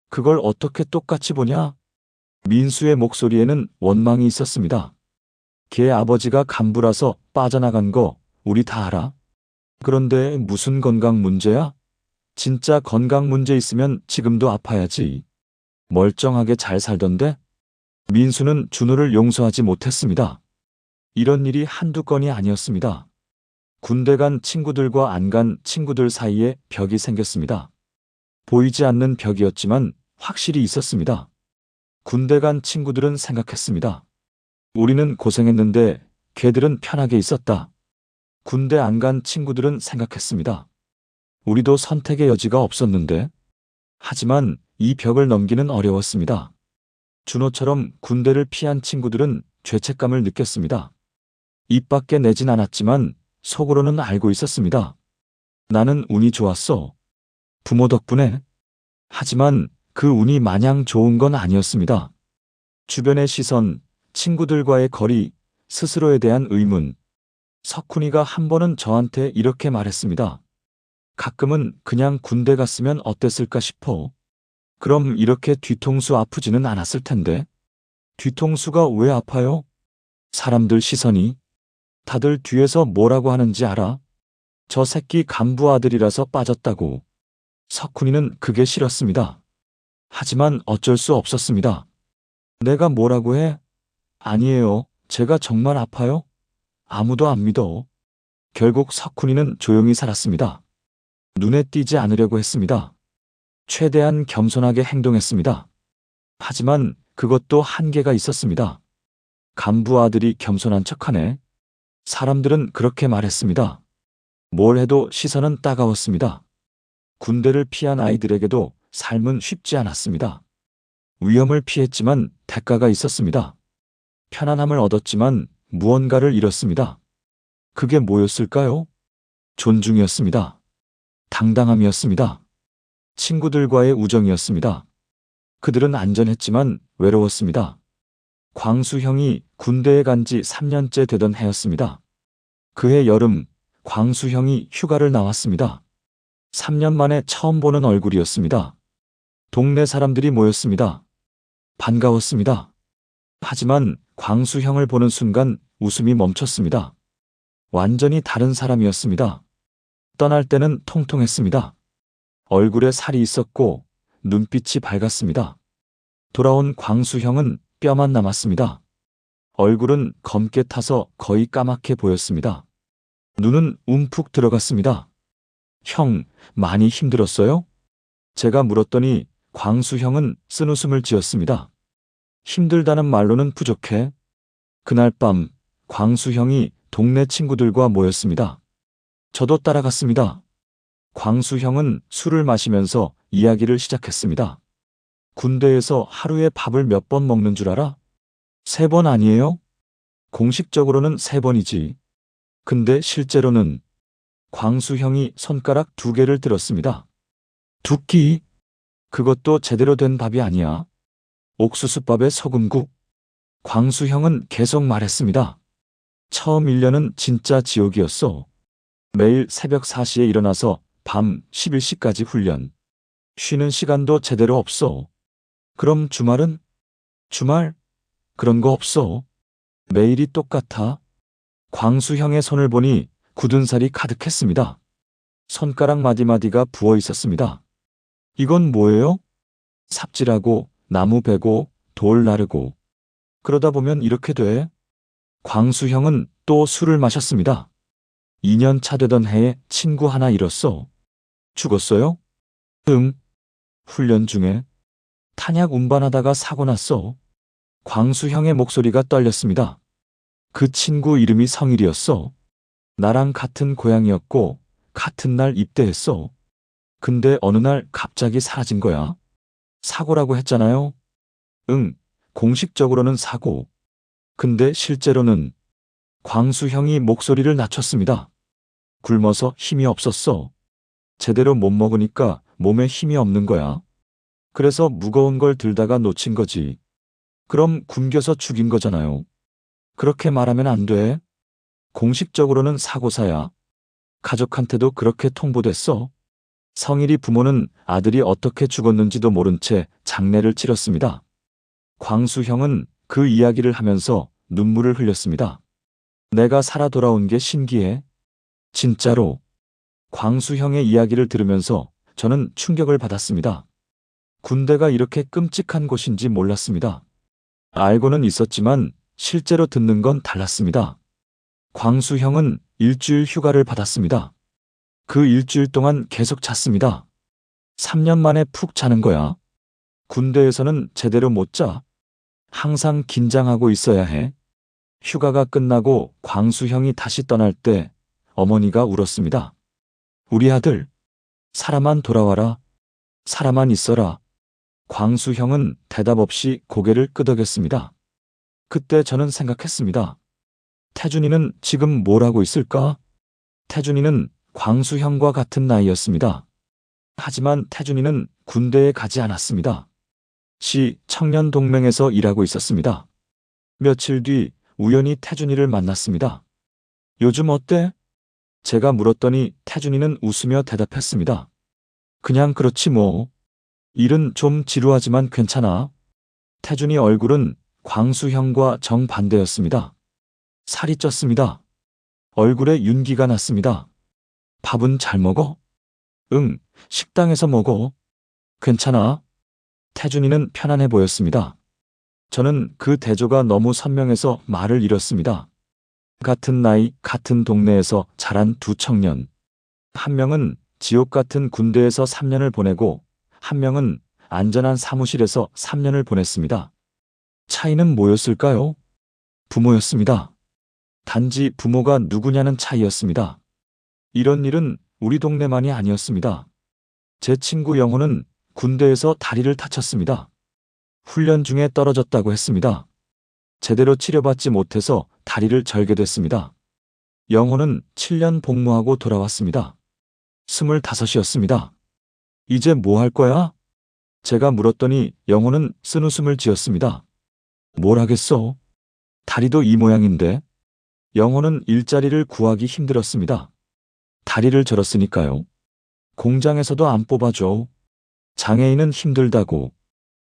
Speaker 2: 그걸 어떻게 똑같이 보냐? 민수의 목소리에는 원망이 있었습니다. 걔 아버지가 간부라서 빠져나간 거 우리 다 알아. 그런데 무슨 건강 문제야? 진짜 건강 문제 있으면 지금도 아파야지. 멀쩡하게 잘 살던데? 민수는 준호를 용서하지 못했습니다. 이런 일이 한두 건이 아니었습니다. 군대 간 친구들과 안 간 친구들 사이에 벽이 생겼습니다. 보이지 않는 벽이었지만 확실히 있었습니다. 군대 간 친구들은 생각했습니다. 우리는 고생했는데 걔들은 편하게 있었다. 군대 안 간 친구들은 생각했습니다. 우리도 선택의 여지가 없었는데. 하지만 이 벽을 넘기는 어려웠습니다. 준호처럼 군대를 피한 친구들은 죄책감을 느꼈습니다. 입 밖에 내진 않았지만 속으로는 알고 있었습니다. 나는 운이 좋았어. 부모 덕분에. 하지만 그 운이 마냥 좋은 건 아니었습니다. 주변의 시선, 친구들과의 거리, 스스로에 대한 의문. 석훈이가 한 번은 저한테 이렇게 말했습니다. 가끔은 그냥 군대 갔으면 어땠을까 싶어. 그럼 이렇게 뒤통수 아프지는 않았을 텐데. 뒤통수가 왜 아파요? 사람들 시선이. 다들 뒤에서 뭐라고 하는지 알아? 저 새끼 간부 아들이라서 빠졌다고. 석훈이는 그게 싫었습니다. 하지만 어쩔 수 없었습니다. 내가 뭐라고 해? 아니에요. 제가 정말 아파요? 아무도 안 믿어. 결국 석훈이는 조용히 살았습니다. 눈에 띄지 않으려고 했습니다. 최대한 겸손하게 행동했습니다. 하지만 그것도 한계가 있었습니다. 간부 아들이 겸손한 척하네. 사람들은 그렇게 말했습니다. 뭘 해도 시선은 따가웠습니다. 군대를 피한 아이들에게도 삶은 쉽지 않았습니다. 위험을 피했지만 대가가 있었습니다. 편안함을 얻었지만 무언가를 잃었습니다. 그게 뭐였을까요? 존중이었습니다. 당당함이었습니다. 친구들과의 우정이었습니다. 그들은 안전했지만 외로웠습니다. 광수 형이 군대에 간 지 3년째 되던 해였습니다. 그해 여름, 광수 형이 휴가를 나왔습니다. 3년 만에 처음 보는 얼굴이었습니다. 동네 사람들이 모였습니다. 반가웠습니다. 하지만 광수 형을 보는 순간 웃음이 멈췄습니다. 완전히 다른 사람이었습니다. 떠날 때는 통통했습니다. 얼굴에 살이 있었고 눈빛이 밝았습니다. 돌아온 광수 형은 뼈만 남았습니다. 얼굴은 검게 타서 거의 까맣게 보였습니다. 눈은 움푹 들어갔습니다. 형, 많이 힘들었어요? 제가 물었더니 광수 형은 쓴웃음을 지었습니다. 힘들다는 말로는 부족해. 그날 밤 광수 형이 동네 친구들과 모였습니다. 저도 따라갔습니다. 광수 형은 술을 마시면서 이야기를 시작했습니다. 군대에서 하루에 밥을 몇 번 먹는 줄 알아? 3번 아니에요? 공식적으로는 3번이지. 근데 실제로는. 광수 형이 손가락 2개를 들었습니다. 2끼? 그것도 제대로 된 밥이 아니야. 옥수수밥에 소금국. 광수 형은 계속 말했습니다. 처음 1년은 진짜 지옥이었어. 매일 새벽 4시에 일어나서 밤 11시까지 훈련. 쉬는 시간도 제대로 없어. 그럼 주말은? 주말? 그런 거 없어. 매일이 똑같아. 광수 형의 손을 보니 굳은 살이 가득했습니다. 손가락 마디마디가 부어 있었습니다. 이건 뭐예요? 삽질하고 나무 베고 돌 나르고. 그러다 보면 이렇게 돼. 광수 형은 또 술을 마셨습니다. 2년 차 되던 해에 친구 하나 잃었어. 죽었어요? 훈련 중에. 탄약 운반하다가 사고 났어. 광수 형의 목소리가 떨렸습니다. 그 친구 이름이 성일이었어. 나랑 같은 고향이었고 같은 날 입대했어. 근데 어느 날 갑자기 사라진 거야. 사고라고 했잖아요. 응, 공식적으로는 사고. 근데 실제로는. 광수 형이 목소리를 낮췄습니다. 굶어서 힘이 없었어. 제대로 못 먹으니까 몸에 힘이 없는 거야. 그래서 무거운 걸 들다가 놓친 거지. 그럼 굶겨서 죽인 거잖아요. 그렇게 말하면 안 돼. 공식적으로는 사고사야. 가족한테도 그렇게 통보됐어. 성일이 부모는 아들이 어떻게 죽었는지도 모른 채 장례를 치렀습니다. 광수 형은 그 이야기를 하면서 눈물을 흘렸습니다. 내가 살아 돌아온 게 신기해. 진짜로. 광수 형의 이야기를 들으면서 저는 충격을 받았습니다. 군대가 이렇게 끔찍한 곳인지 몰랐습니다. 알고는 있었지만 실제로 듣는 건 달랐습니다. 광수 형은 일주일 휴가를 받았습니다. 그 일주일 동안 계속 잤습니다. 3년 만에 푹 자는 거야. 군대에서는 제대로 못 자. 항상 긴장하고 있어야 해. 휴가가 끝나고 광수 형이 다시 떠날 때 어머니가 울었습니다. 우리 아들, 살아만 돌아와라. 살아만 있어라. 광수 형은 대답 없이 고개를 끄덕였습니다. 그때 저는 생각했습니다. 태준이는 지금 뭘 하고 있을까? 태준이는 광수 형과 같은 나이였습니다. 하지만 태준이는 군대에 가지 않았습니다. 시 청년동맹에서 일하고 있었습니다. 며칠 뒤 우연히 태준이를 만났습니다. 요즘 어때? 제가 물었더니 태준이는 웃으며 대답했습니다. 그냥 그렇지 뭐. 일은 좀 지루하지만 괜찮아. 태준이 얼굴은 광수 형과 정반대였습니다. 살이 쪘습니다. 얼굴에 윤기가 났습니다. 밥은 잘 먹어? 응, 식당에서 먹어. 괜찮아. 태준이는 편안해 보였습니다. 저는 그 대조가 너무 선명해서 말을 잃었습니다. 같은 나이, 같은 동네에서 자란 두 청년. 한 명은 지옥 같은 군대에서 3년을 보내고 한 명은 안전한 사무실에서 3년을 보냈습니다. 차이는 뭐였을까요? 부모였습니다. 단지 부모가 누구냐는 차이였습니다. 이런 일은 우리 동네만이 아니었습니다. 제 친구 영호는 군대에서 다리를 다쳤습니다. 훈련 중에 떨어졌다고 했습니다. 제대로 치료받지 못해서 다리를 절개됐습니다. 영호는 7년 복무하고 돌아왔습니다. 25이었습니다. 이제 뭐 할 거야? 제가 물었더니 영호는 쓴웃음을 지었습니다. 뭘 하겠어? 다리도 이 모양인데. 영호는 일자리를 구하기 힘들었습니다. 다리를 절었으니까요. 공장에서도 안 뽑아줘. 장애인은 힘들다고.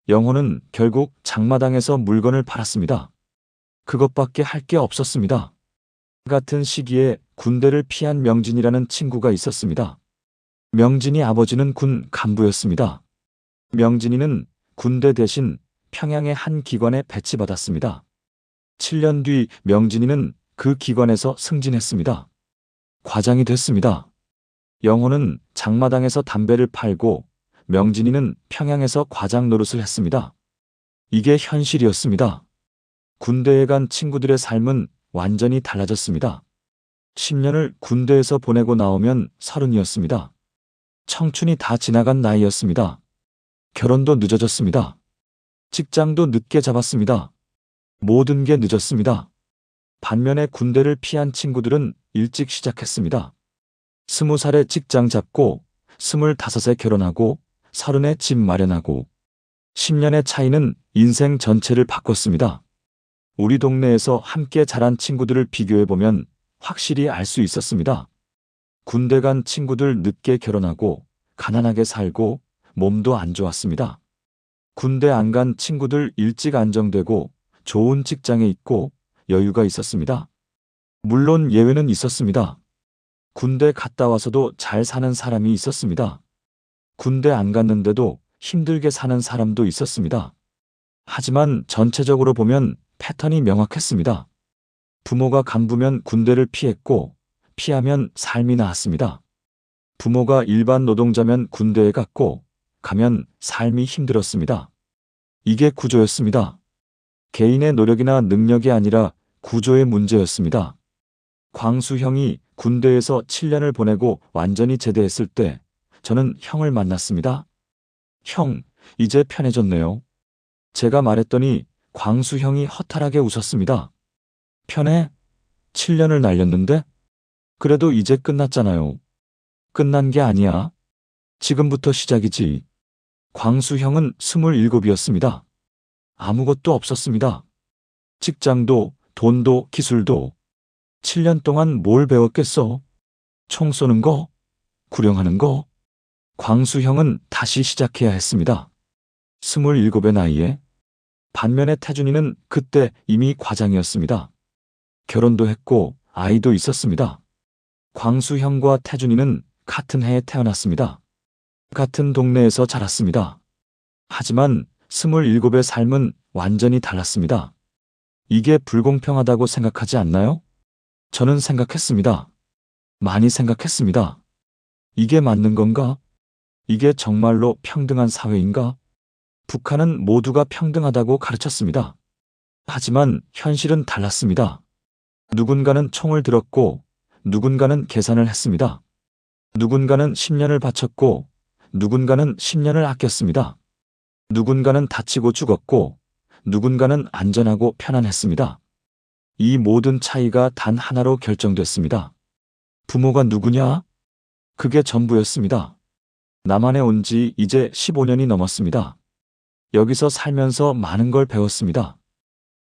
Speaker 2: 영호는 결국 장마당에서 물건을 팔았습니다. 그것밖에 할 게 없었습니다. 같은 시기에 군대를 피한 명진이라는 친구가 있었습니다. 명진이 아버지는 군 간부였습니다. 명진이는 군대 대신 평양의 한 기관에 배치받았습니다. 7년 뒤 명진이는 그 기관에서 승진했습니다. 과장이 됐습니다. 영호는 장마당에서 담배를 팔고 명진이는 평양에서 과장 노릇을 했습니다. 이게 현실이었습니다. 군대에 간 친구들의 삶은 완전히 달라졌습니다. 10년을 군대에서 보내고 나오면 30이었습니다. 청춘이 다 지나간 나이였습니다. 결혼도 늦어졌습니다. 직장도 늦게 잡았습니다. 모든 게 늦었습니다. 반면에 군대를 피한 친구들은 일찍 시작했습니다. 20살에 직장 잡고 25에 결혼하고 30에 집 마련하고 10년의 차이는 인생 전체를 바꿨습니다. 우리 동네에서 함께 자란 친구들을 비교해보면 확실히 알 수 있었습니다. 군대 간 친구들 늦게 결혼하고 가난하게 살고 몸도 안 좋았습니다. 군대 안 간 친구들 일찍 안정되고 좋은 직장에 있고 여유가 있었습니다. 물론 예외는 있었습니다. 군대 갔다 와서도 잘 사는 사람이 있었습니다. 군대 안 갔는데도 힘들게 사는 사람도 있었습니다. 하지만 전체적으로 보면 패턴이 명확했습니다. 부모가 간부면 군대를 피했고 피하면 삶이 나았습니다. 부모가 일반 노동자면 군대에 갔고 가면 삶이 힘들었습니다. 이게 구조였습니다. 개인의 노력이나 능력이 아니라 구조의 문제였습니다. 광수 형이 군대에서 7년을 보내고 완전히 제대했을 때 저는 형을 만났습니다. 형, 이제 편해졌네요. 제가 말했더니 광수 형이 허탈하게 웃었습니다. 편해? 7년을 날렸는데? 그래도 이제 끝났잖아요. 끝난 게 아니야. 지금부터 시작이지. 광수 형은 27이었습니다. 아무것도 없었습니다. 직장도, 돈도, 기술도. 7년 동안 뭘 배웠겠어? 총 쏘는 거? 구령하는 거? 광수 형은 다시 시작해야 했습니다. 27의 나이에. 반면에 태준이는 그때 이미 과장이었습니다. 결혼도 했고 아이도 있었습니다. 광수 형과 태준이는 같은 해에 태어났습니다. 같은 동네에서 자랐습니다. 하지만 27의 삶은 완전히 달랐습니다. 이게 불공평하다고 생각하지 않나요? 저는 생각했습니다. 많이 생각했습니다. 이게 맞는 건가? 이게 정말로 평등한 사회인가? 북한은 모두가 평등하다고 가르쳤습니다. 하지만 현실은 달랐습니다. 누군가는 총을 들었고, 누군가는 계산을 했습니다. 누군가는 10년을 바쳤고, 누군가는 10년을 아꼈습니다. 누군가는 다치고 죽었고, 누군가는 안전하고 편안했습니다. 이 모든 차이가 단 하나로 결정됐습니다. 부모가 누구냐? 그게 전부였습니다. 남한에 온 지 이제 15년이 넘었습니다. 여기서 살면서 많은 걸 배웠습니다.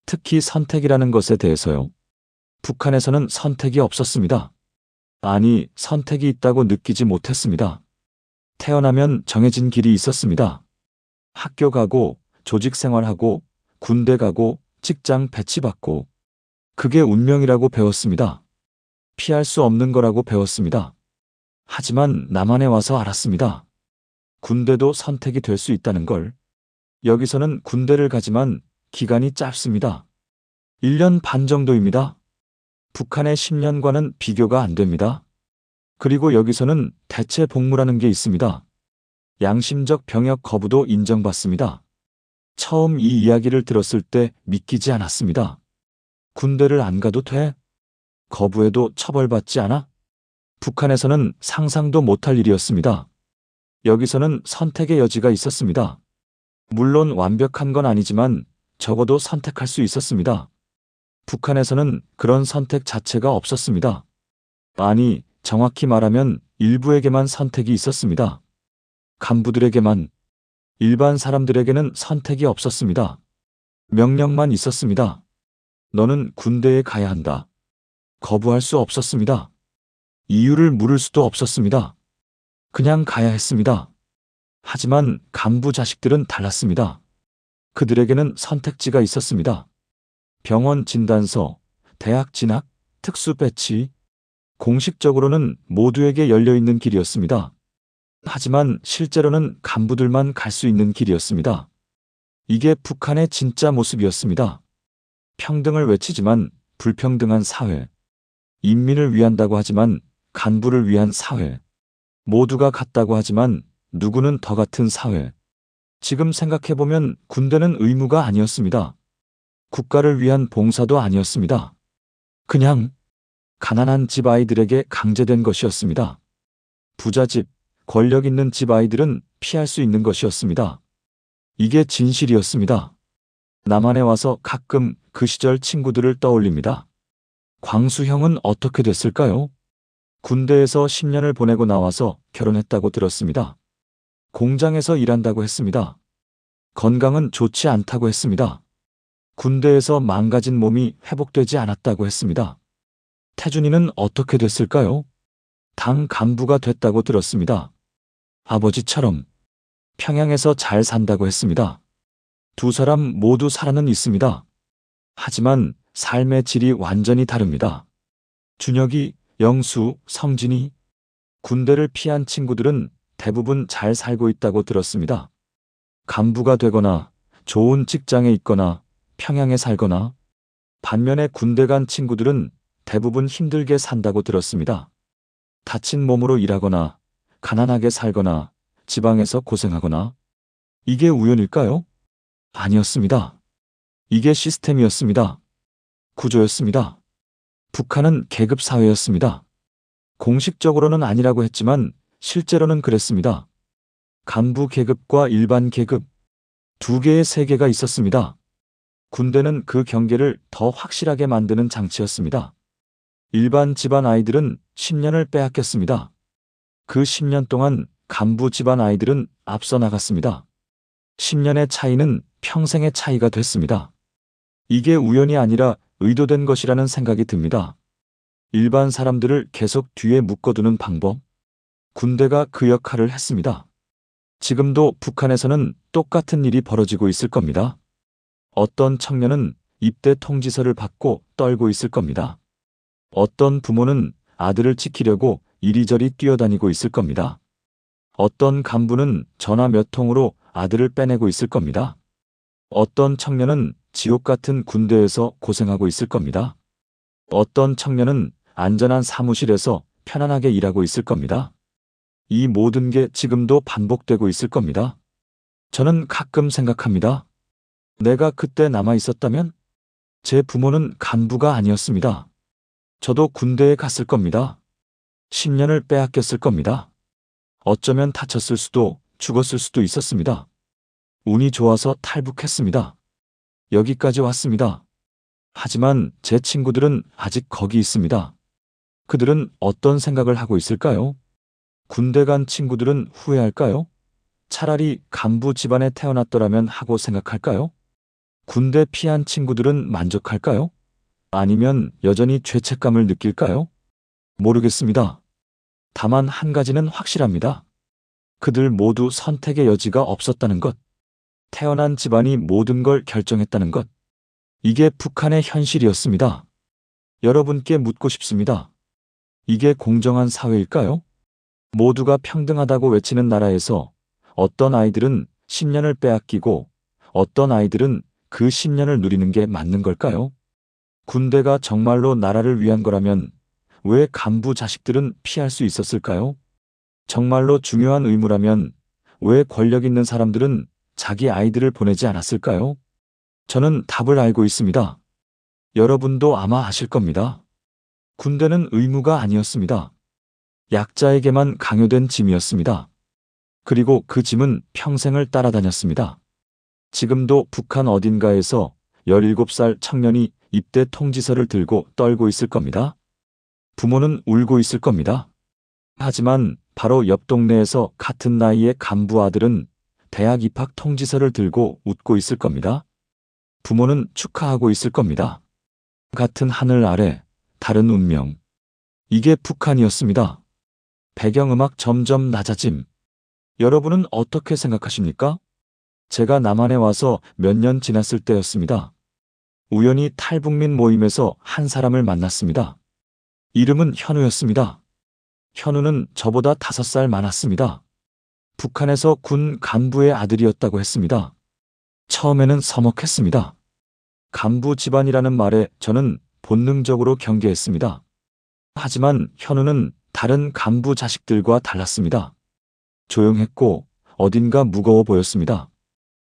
Speaker 2: 특히 선택이라는 것에 대해서요. 북한에서는 선택이 없었습니다. 아니, 선택이 있다고 느끼지 못했습니다. 태어나면 정해진 길이 있었습니다. 학교 가고, 조직 생활하고, 군대 가고, 직장 배치받고. 그게 운명이라고 배웠습니다. 피할 수 없는 거라고 배웠습니다. 하지만 남한에 와서 알았습니다. 군대도 선택이 될 수 있다는 걸. 여기서는 군대를 가지만 기간이 짧습니다. 1년 반 정도입니다. 북한의 10년과는 비교가 안 됩니다. 그리고 여기서는 대체 복무라는 게 있습니다. 양심적 병역 거부도 인정받습니다. 처음 이 이야기를 들었을 때 믿기지 않았습니다. 군대를 안 가도 돼? 거부해도 처벌받지 않아? 북한에서는 상상도 못할 일이었습니다. 여기서는 선택의 여지가 있었습니다. 물론 완벽한 건 아니지만 적어도 선택할 수 있었습니다. 북한에서는 그런 선택 자체가 없었습니다. 아니, 정확히 말하면 일부에게만 선택이 있었습니다. 간부들에게만. 일반 사람들에게는 선택이 없었습니다. 명령만 있었습니다. 너는 군대에 가야 한다. 거부할 수 없었습니다. 이유를 물을 수도 없었습니다. 그냥 가야 했습니다. 하지만 간부 자식들은 달랐습니다. 그들에게는 선택지가 있었습니다. 병원 진단서, 대학 진학, 특수 배치. 공식적으로는 모두에게 열려있는 길이었습니다. 하지만 실제로는 간부들만 갈 수 있는 길이었습니다. 이게 북한의 진짜 모습이었습니다. 평등을 외치지만 불평등한 사회. 인민을 위한다고 하지만 간부를 위한 사회. 모두가 같다고 하지만 누구는 더 같은 사회. 지금 생각해보면 군대는 의무가 아니었습니다. 국가를 위한 봉사도 아니었습니다. 그냥 가난한 집 아이들에게 강제된 것이었습니다. 부잣집, 권력 있는 집 아이들은 피할 수 있는 것이었습니다. 이게 진실이었습니다. 남한에 와서 가끔 그 시절 친구들을 떠올립니다. 광수형은 어떻게 됐을까요? 군대에서 10년을 보내고 나와서 결혼했다고 들었습니다. 공장에서 일한다고 했습니다. 건강은 좋지 않다고 했습니다. 군대에서 망가진 몸이 회복되지 않았다고 했습니다. 태준이는 어떻게 됐을까요? 당 간부가 됐다고 들었습니다. 아버지처럼 평양에서 잘 산다고 했습니다. 두 사람 모두 살아는 있습니다. 하지만 삶의 질이 완전히 다릅니다. 준혁이, 영수, 성진이. 군대를 피한 친구들은 대부분 잘 살고 있다고 들었습니다. 간부가 되거나 좋은 직장에 있거나 평양에 살거나. 반면에 군대 간 친구들은 대부분 힘들게 산다고 들었습니다. 다친 몸으로 일하거나 가난하게 살거나 지방에서 고생하거나. 이게 우연일까요? 아니었습니다. 이게 시스템이었습니다. 구조였습니다. 북한은 계급 사회였습니다. 공식적으로는 아니라고 했지만 실제로는 그랬습니다. 간부 계급과 일반 계급, 두 개의 세계가 있었습니다. 군대는 그 경계를 더 확실하게 만드는 장치였습니다. 일반 집안 아이들은 10년을 빼앗겼습니다. 그 10년 동안 간부 집안 아이들은 앞서 나갔습니다. 10년의 차이는 평생의 차이가 됐습니다. 이게 우연이 아니라 의도된 것이라는 생각이 듭니다. 일반 사람들을 계속 뒤에 묶어두는 방법. 군대가 그 역할을 했습니다. 지금도 북한에서는 똑같은 일이 벌어지고 있을 겁니다. 어떤 청년은 입대 통지서를 받고 떨고 있을 겁니다. 어떤 부모는 아들을 지키려고 이리저리 뛰어다니고 있을 겁니다. 어떤 간부는 전화 몇 통으로 아들을 빼내고 있을 겁니다. 어떤 청년은 지옥 같은 군대에서 고생하고 있을 겁니다. 어떤 청년은 안전한 사무실에서 편안하게 일하고 있을 겁니다. 이 모든 게 지금도 반복되고 있을 겁니다. 저는 가끔 생각합니다. 내가 그때 남아 있었다면 제 부모는 간부가 아니었습니다. 저도 군대에 갔을 겁니다. 10년을 빼앗겼을 겁니다. 어쩌면 다쳤을 수도 죽었을 수도 있었습니다. 운이 좋아서 탈북했습니다. 여기까지 왔습니다. 하지만 제 친구들은 아직 거기 있습니다. 그들은 어떤 생각을 하고 있을까요? 군대 간 친구들은 후회할까요? 차라리 간부 집안에 태어났더라면 하고 생각할까요? 군대 피한 친구들은 만족할까요? 아니면 여전히 죄책감을 느낄까요? 모르겠습니다. 다만 한 가지는 확실합니다. 그들 모두 선택의 여지가 없었다는 것. 태어난 집안이 모든 걸 결정했다는 것. 이게 북한의 현실이었습니다. 여러분께 묻고 싶습니다. 이게 공정한 사회일까요? 모두가 평등하다고 외치는 나라에서 어떤 아이들은 10년을 빼앗기고 어떤 아이들은 그 10년을 누리는 게 맞는 걸까요? 군대가 정말로 나라를 위한 거라면 왜 간부 자식들은 피할 수 있었을까요? 정말로 중요한 의무라면 왜 권력 있는 사람들은 자기 아이들을 보내지 않았을까요? 저는 답을 알고 있습니다. 여러분도 아마 아실 겁니다. 군대는 의무가 아니었습니다. 약자에게만 강요된 짐이었습니다. 그리고 그 짐은 평생을 따라다녔습니다. 지금도 북한 어딘가에서 17살 청년이 입대 통지서를 들고 떨고 있을 겁니다. 부모는 울고 있을 겁니다. 하지만 바로 옆 동네에서 같은 나이의 간부 아들은 대학 입학 통지서를 들고 웃고 있을 겁니다. 부모는 축하하고 있을 겁니다. 같은 하늘 아래 다른 운명. 이게 북한이었습니다. 배경음악 점점 낮아짐. 여러분은 어떻게 생각하십니까? 제가 남한에 와서 몇 년 지났을 때였습니다. 우연히 탈북민 모임에서 한 사람을 만났습니다. 이름은 현우였습니다. 현우는 저보다 5살 많았습니다. 북한에서 군 간부의 아들이었다고 했습니다. 처음에는 서먹했습니다. 간부 집안이라는 말에 저는 본능적으로 경계했습니다. 하지만 현우는 다른 간부 자식들과 달랐습니다. 조용했고 어딘가 무거워 보였습니다.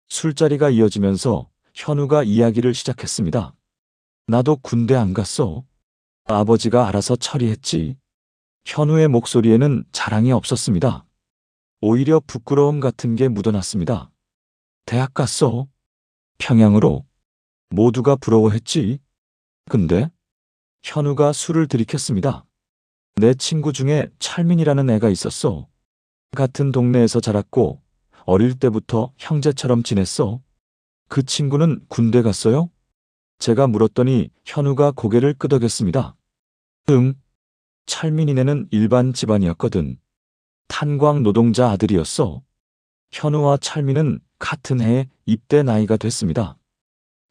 Speaker 2: 술자리가 이어지면서 현우가 이야기를 시작했습니다. 나도 군대 안 갔어. 아버지가 알아서 처리했지. 현우의 목소리에는 자랑이 없었습니다. 오히려 부끄러움 같은 게 묻어났습니다. 대학 갔어. 평양으로. 모두가 부러워했지. 근데 현우가 술을 들이켰습니다. 내 친구 중에 철민이라는 애가 있었어. 같은 동네에서 자랐고 어릴 때부터 형제처럼 지냈어. 그 친구는 군대 갔어요? 제가 물었더니 현우가 고개를 끄덕였습니다. 철민이네는 일반 집안이었거든. 탄광 노동자 아들이었어. 현우와 철민은 같은 해에 입대 나이가 됐습니다.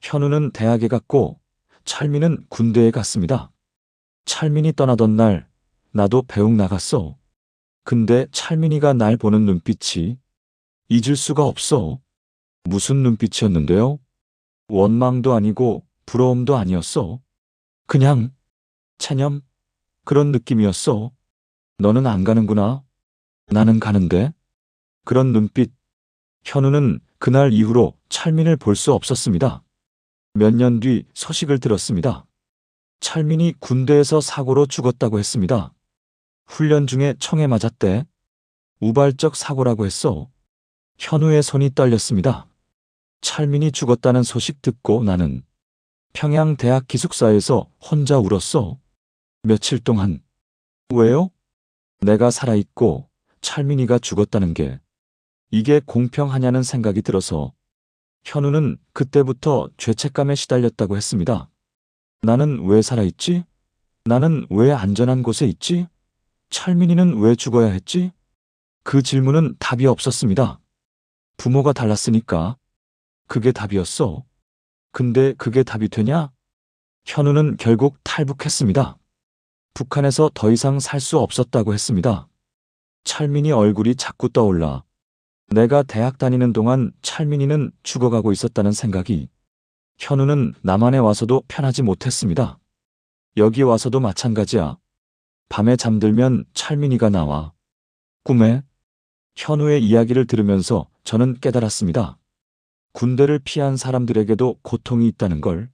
Speaker 2: 현우는 대학에 갔고 철민은 군대에 갔습니다. 철민이 떠나던 날 나도 배웅 나갔어. 근데 철민이가 날 보는 눈빛이 잊을 수가 없어. 무슨 눈빛이었는데요? 원망도 아니고 부러움도 아니었어. 그냥 체념? 그런 느낌이었어. 너는 안 가는구나. 나는 가는데. 그런 눈빛. 현우는 그날 이후로 철민을 볼 수 없었습니다. 몇 년 뒤 소식을 들었습니다. 철민이 군대에서 사고로 죽었다고 했습니다. 훈련 중에 총에 맞았대. 우발적 사고라고 했어. 현우의 손이 떨렸습니다. 철민이 죽었다는 소식 듣고 나는 평양대학 기숙사에서 혼자 울었어. 며칠 동안. 왜요? 내가 살아있고 철민이가 죽었다는 게 이게 공평하냐는 생각이 들어서. 현우는 그때부터 죄책감에 시달렸다고 했습니다. 나는 왜 살아있지? 나는 왜 안전한 곳에 있지? 철민이는 왜 죽어야 했지? 그 질문은 답이 없었습니다. 부모가 달랐으니까. 그게 답이었어. 근데 그게 답이 되냐? 현우는 결국 탈북했습니다. 북한에서 더 이상 살 수 없었다고 했습니다. 철민이 얼굴이 자꾸 떠올라. 내가 대학 다니는 동안 철민이는 죽어가고 있었다는 생각이, 현우는 남한에 와서도 편하지 못했습니다. 여기 와서도 마찬가지야. 밤에 잠들면 철민이가 나와. 꿈에. 현우의 이야기를 들으면서 저는 깨달았습니다. 군대를 피한 사람들에게도 고통이 있다는 걸.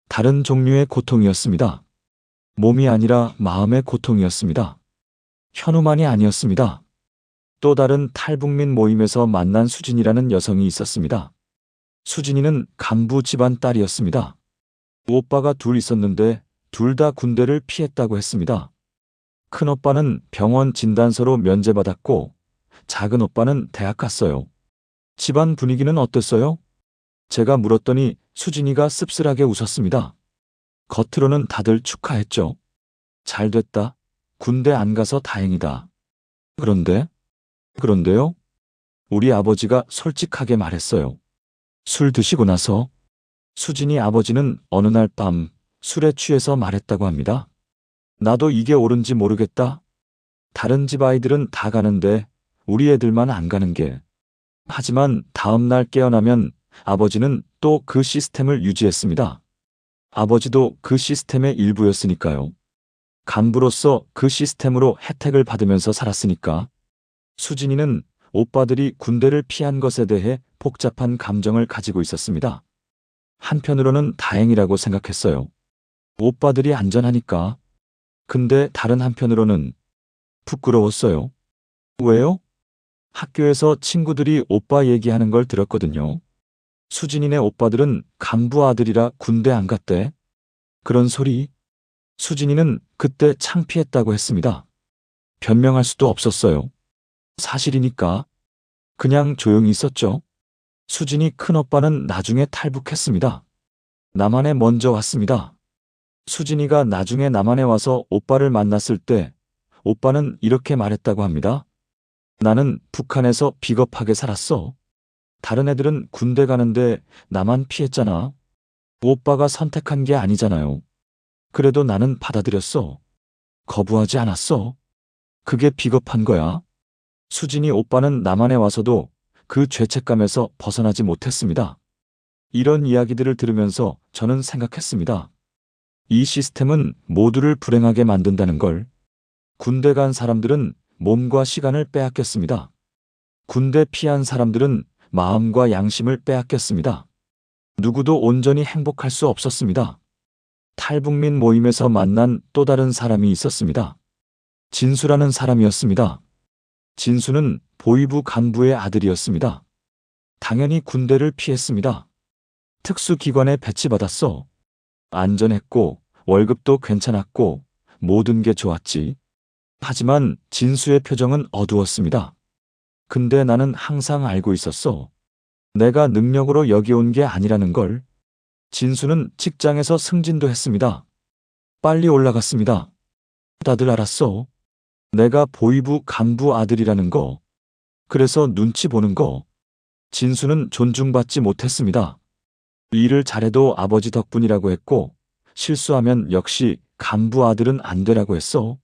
Speaker 2: 다른 종류의 고통이었습니다. 몸이 아니라 마음의 고통이었습니다. 현우만이 아니었습니다. 또 다른 탈북민 모임에서 만난 수진이라는 여성이 있었습니다. 수진이는 간부 집안 딸이었습니다. 오빠가 둘 있었는데 둘 다 군대를 피했다고 했습니다. 큰 오빠는 병원 진단서로 면제받았고 작은 오빠는 대학 갔어요. 집안 분위기는 어땠어요? 제가 물었더니 수진이가 씁쓸하게 웃었습니다. 겉으로는 다들 축하했죠. 잘 됐다. 군대 안 가서 다행이다. 그런데요? 우리 아버지가 솔직하게 말했어요. 술 드시고 나서 수진이 아버지는 어느 날 밤 술에 취해서 말했다고 합니다. 나도 이게 옳은지 모르겠다. 다른 집 아이들은 다 가는데 우리 애들만 안 가는 게. 하지만 다음 날 깨어나면 아버지는 또 그 시스템을 유지했습니다. 아버지도 그 시스템의 일부였으니까요. 간부로서 그 시스템으로 혜택을 받으면서 살았으니까. 수진이는 오빠들이 군대를 피한 것에 대해 복잡한 감정을 가지고 있었습니다. 한편으로는 다행이라고 생각했어요. 오빠들이 안전하니까. 근데 다른 한편으로는 부끄러웠어요. 왜요? 학교에서 친구들이 오빠 얘기하는 걸 들었거든요. 수진이네 오빠들은 간부 아들이라 군대 안 갔대. 그런 소리. 수진이는 그때 창피했다고 했습니다. 변명할 수도 없었어요. 사실이니까. 그냥 조용히 있었죠. 수진이 큰오빠는 나중에 탈북했습니다. 남한에 먼저 왔습니다. 수진이가 나중에 남한에 와서 오빠를 만났을 때 오빠는 이렇게 말했다고 합니다. 나는 북한에서 비겁하게 살았어. 다른 애들은 군대 가는데 나만 피했잖아. 오빠가 선택한 게 아니잖아요. 그래도 나는 받아들였어. 거부하지 않았어. 그게 비겁한 거야. 수진이 오빠는 남한에 와서도 그 죄책감에서 벗어나지 못했습니다. 이런 이야기들을 들으면서 저는 생각했습니다. 이 시스템은 모두를 불행하게 만든다는 걸. 군대 간 사람들은 몸과 시간을 빼앗겼습니다. 군대 피한 사람들은 마음과 양심을 빼앗겼습니다. 누구도 온전히 행복할 수 없었습니다. 탈북민 모임에서 만난 또 다른 사람이 있었습니다. 진수라는 사람이었습니다. 진수는 보위부 간부의 아들이었습니다. 당연히 군대를 피했습니다. 특수기관에 배치받았어. 안전했고 월급도 괜찮았고 모든 게 좋았지. 하지만 진수의 표정은 어두웠습니다. 근데 나는 항상 알고 있었어. 내가 능력으로 여기 온 게 아니라는 걸. 진수는 직장에서 승진도 했습니다. 빨리 올라갔습니다. 다들 알았어. 내가 보위부 간부 아들이라는 거. 그래서 눈치 보는 거. 진수는 존중받지 못했습니다. 일을 잘해도 아버지 덕분이라고 했고 실수하면 역시 간부 아들은 안 되라고 했어.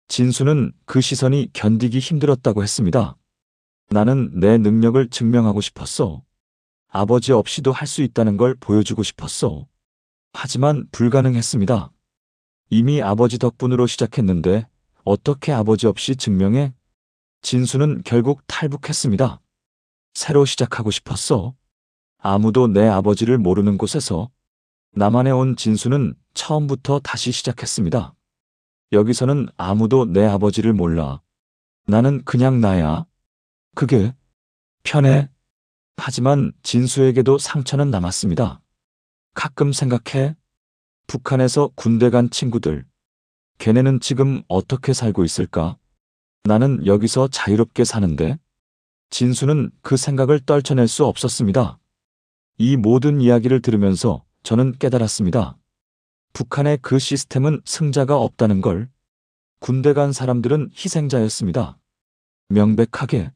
Speaker 2: 진수는 그 시선이 견디기 힘들었다고 했습니다. 나는 내 능력을 증명하고 싶었어. 아버지 없이도 할 수 있다는 걸 보여주고 싶었어. 하지만 불가능했습니다. 이미 아버지 덕분으로 시작했는데 어떻게 아버지 없이 증명해? 진수는 결국 탈북했습니다. 새로 시작하고 싶었어. 아무도 내 아버지를 모르는 곳에서. 남한에 온 진수는 처음부터 다시 시작했습니다. 여기서는 아무도 내 아버지를 몰라. 나는 그냥 나야. 그게 편해. 하지만 진수에게도 상처는 남았습니다. 가끔 생각해. 북한에서 군대 간 친구들. 걔네는 지금 어떻게 살고 있을까? 나는 여기서 자유롭게 사는데. 진수는 그 생각을 떨쳐낼 수 없었습니다. 이 모든 이야기를 들으면서 저는 깨달았습니다. 북한의 그 시스템은 승자가 없다는 걸. 군대 간 사람들은 희생자였습니다. 명백하게.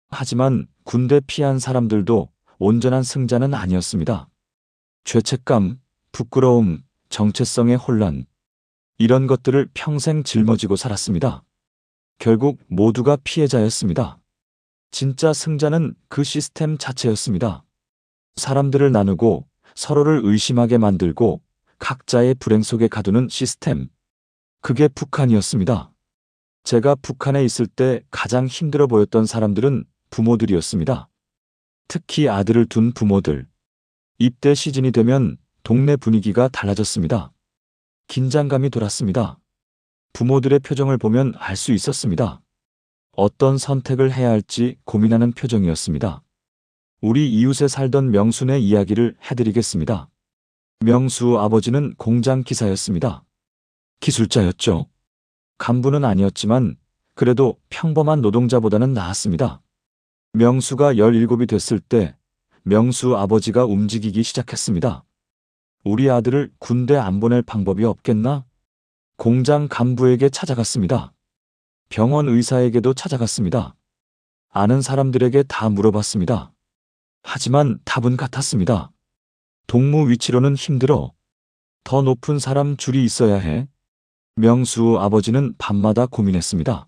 Speaker 2: 하지만 군대 피한 사람들도 온전한 승자는 아니었습니다. 죄책감, 부끄러움, 정체성의 혼란. 이런 것들을 평생 짊어지고 살았습니다. 결국 모두가 피해자였습니다. 진짜 승자는 그 시스템 자체였습니다. 사람들을 나누고 서로를 의심하게 만들고 각자의 불행 속에 가두는 시스템. 그게 북한이었습니다. 제가 북한에 있을 때 가장 힘들어 보였던 사람들은 부모들이었습니다. 특히 아들을 둔 부모들. 입대 시즌이 되면 동네 분위기가 달라졌습니다. 긴장감이 돌았습니다. 부모들의 표정을 보면 알 수 있었습니다. 어떤 선택을 해야 할지 고민하는 표정이었습니다. 우리 이웃에 살던 명순의 이야기를 해드리겠습니다. 명수 아버지는 공장 기사였습니다. 기술자였죠. 간부는 아니었지만 그래도 평범한 노동자보다는 나았습니다. 명수가 17이 됐을 때 명수 아버지가 움직이기 시작했습니다. 우리 아들을 군대 안 보낼 방법이 없겠나? 공장 간부에게 찾아갔습니다. 병원 의사에게도 찾아갔습니다. 아는 사람들에게 다 물어봤습니다. 하지만 답은 같았습니다. 동무 위치로는 힘들어. 더 높은 사람 줄이 있어야 해. 명수 아버지는 밤마다 고민했습니다.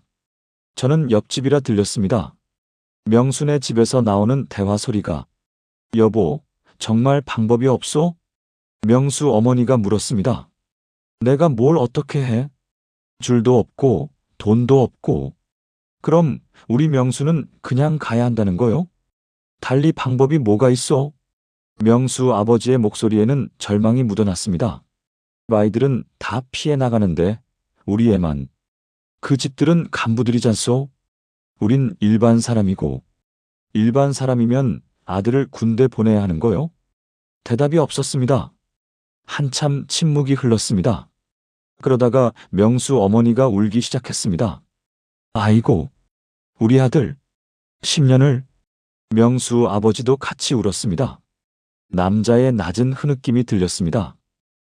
Speaker 2: 저는 옆집이라 들렸습니다. 명순의 집에서 나오는 대화 소리가. 여보, 정말 방법이 없소? 명수 어머니가 물었습니다. 내가 뭘 어떻게 해? 줄도 없고 돈도 없고. 그럼 우리 명수는 그냥 가야 한다는 거요? 달리 방법이 뭐가 있어? 명수 아버지의 목소리에는 절망이 묻어났습니다. 아이들은 다 피해 나가는데 우리 애만. 그 집들은 간부들이잖소? 우린 일반 사람이고. 일반 사람이면 아들을 군대 보내야 하는 거요? 대답이 없었습니다. 한참 침묵이 흘렀습니다. 그러다가 명수 어머니가 울기 시작했습니다. 아이고, 우리 아들 10년을. 명수 아버지도 같이 울었습니다. 남자의 낮은 흐느낌이 들렸습니다.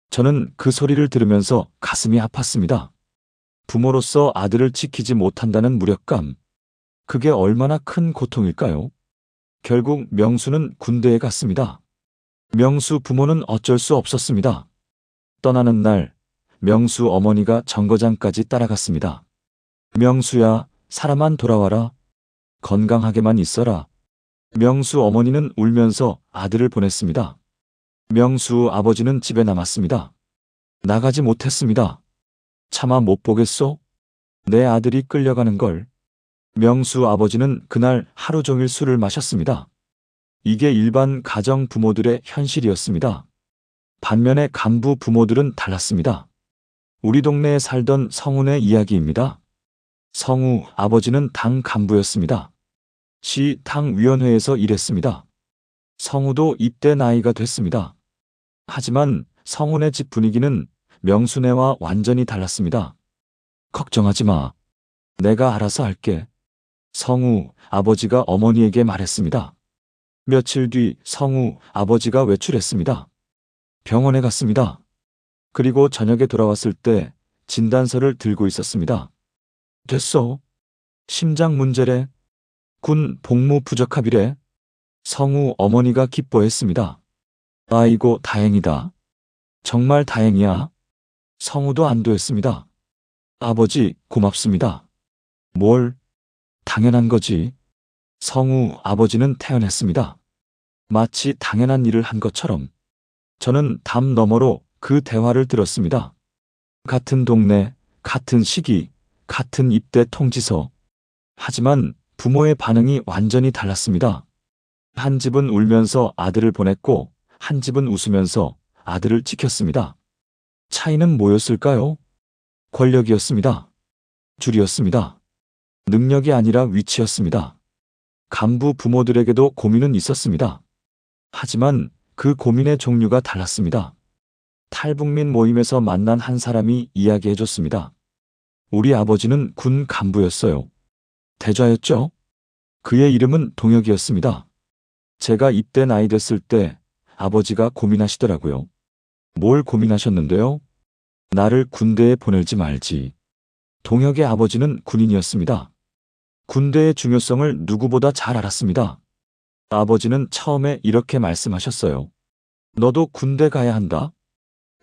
Speaker 2: 저는 그 소리를 들으면서 가슴이 아팠습니다. 부모로서 아들을 지키지 못한다는 무력감. 그게 얼마나 큰 고통일까요? 결국 명수는 군대에 갔습니다. 명수 부모는 어쩔 수 없었습니다. 떠나는 날, 명수 어머니가 정거장까지 따라갔습니다. 명수야, 살아만 돌아와라. 건강하게만 있어라. 명수 어머니는 울면서 아들을 보냈습니다. 명수 아버지는 집에 남았습니다. 나가지 못했습니다. 차마 못 보겠소? 내 아들이 끌려가는 걸. 명수 아버지는 그날 하루 종일 술을 마셨습니다. 이게 일반 가정 부모들의 현실이었습니다. 반면에 간부 부모들은 달랐습니다. 우리 동네에 살던 성훈의 이야기입니다. 성우 아버지는 당 간부였습니다. 시 당위원회에서 일했습니다. 성우도 입대 나이가 됐습니다. 하지만 성훈의 집 분위기는 명순애와 완전히 달랐습니다. 걱정하지 마. 내가 알아서 할게. 성우 아버지가 어머니에게 말했습니다. 며칠 뒤 성우 아버지가 외출했습니다. 병원에 갔습니다. 그리고 저녁에 돌아왔을 때 진단서를 들고 있었습니다. 됐어. 심장 문제래. 군 복무 부적합이래. 성우 어머니가 기뻐했습니다. 아이고, 다행이다. 정말 다행이야. 성우도 안도했습니다. 아버지, 고맙습니다. 뭘? 당연한 거지. 성우 아버지는 태연했습니다. 마치 당연한 일을 한 것처럼. 저는 담 너머로 그 대화를 들었습니다. 같은 동네, 같은 시기, 같은 입대 통지서. 하지만 부모의 반응이 완전히 달랐습니다. 한 집은 울면서 아들을 보냈고 한 집은 웃으면서 아들을 지켰습니다. 차이는 뭐였을까요? 권력이었습니다. 줄이었습니다. 능력이 아니라 위치였습니다. 간부 부모들에게도 고민은 있었습니다. 하지만 그 고민의 종류가 달랐습니다. 탈북민 모임에서 만난 한 사람이 이야기해줬습니다. 우리 아버지는 군 간부였어요. 대좌였죠? 그의 이름은 동혁이었습니다. 제가 입대 나이 됐을 때 아버지가 고민하시더라고요. 뭘 고민하셨는데요? 나를 군대에 보낼지 말지. 동혁의 아버지는 군인이었습니다. 군대의 중요성을 누구보다 잘 알았습니다. 아버지는 처음에 이렇게 말씀하셨어요. 너도 군대 가야 한다.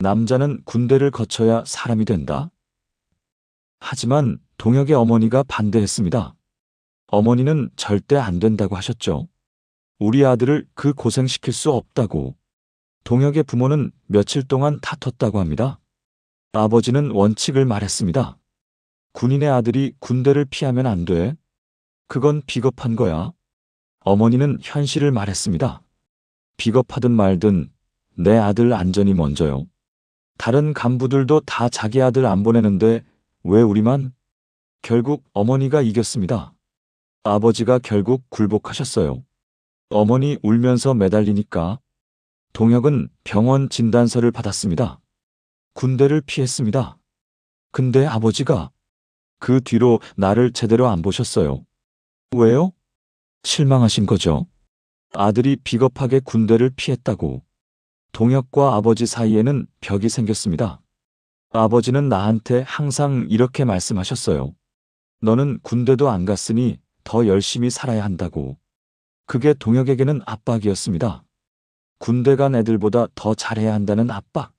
Speaker 2: 남자는 군대를 거쳐야 사람이 된다. 하지만 동혁의 어머니가 반대했습니다. 어머니는 절대 안 된다고 하셨죠. 우리 아들을 그 고생시킬 수 없다고. 동혁의 부모는 며칠 동안 다퉜다고 합니다. 아버지는 원칙을 말했습니다. 군인의 아들이 군대를 피하면 안 돼. 그건 비겁한 거야. 어머니는 현실을 말했습니다. 비겁하든 말든 내 아들 안전이 먼저요. 다른 간부들도 다 자기 아들 안 보내는데 왜 우리만? 결국 어머니가 이겼습니다. 아버지가 결국 굴복하셨어요. 어머니 울면서 매달리니까 동혁은 병원 진단서를 받았습니다. 군대를 피했습니다. 근데 아버지가 그 뒤로 나를 제대로 안 보셨어요. 왜요? 실망하신 거죠. 아들이 비겁하게 군대를 피했다고. 동혁과 아버지 사이에는 벽이 생겼습니다. 아버지는 나한테 항상 이렇게 말씀하셨어요. 너는 군대도 안 갔으니 더 열심히 살아야 한다고. 그게 동혁에게는 압박이었습니다. 군대 간 애들보다 더 잘해야 한다는 압박.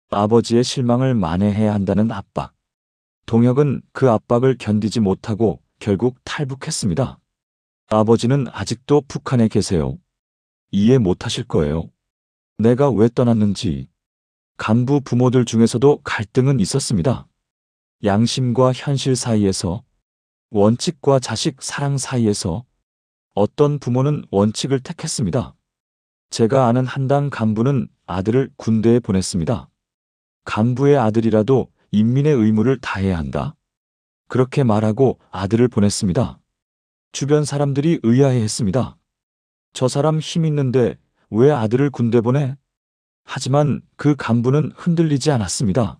Speaker 2: 아버지의 실망을 만회해야 한다는 압박. 동혁은 그 압박을 견디지 못하고 결국 탈북했습니다. 아버지는 아직도 북한에 계세요. 이해 못하실 거예요. 내가 왜 떠났는지. 간부 부모들 중에서도 갈등은 있었습니다. 양심과 현실 사이에서, 원칙과 자식 사랑 사이에서. 어떤 부모는 원칙을 택했습니다. 제가 아는 한당 간부는 아들을 군대에 보냈습니다. 간부의 아들이라도 인민의 의무를 다해야 한다. 그렇게 말하고 아들을 보냈습니다. 주변 사람들이 의아해했습니다. 저 사람 힘 있는데 왜 아들을 군대 보내? 하지만 그 간부는 흔들리지 않았습니다.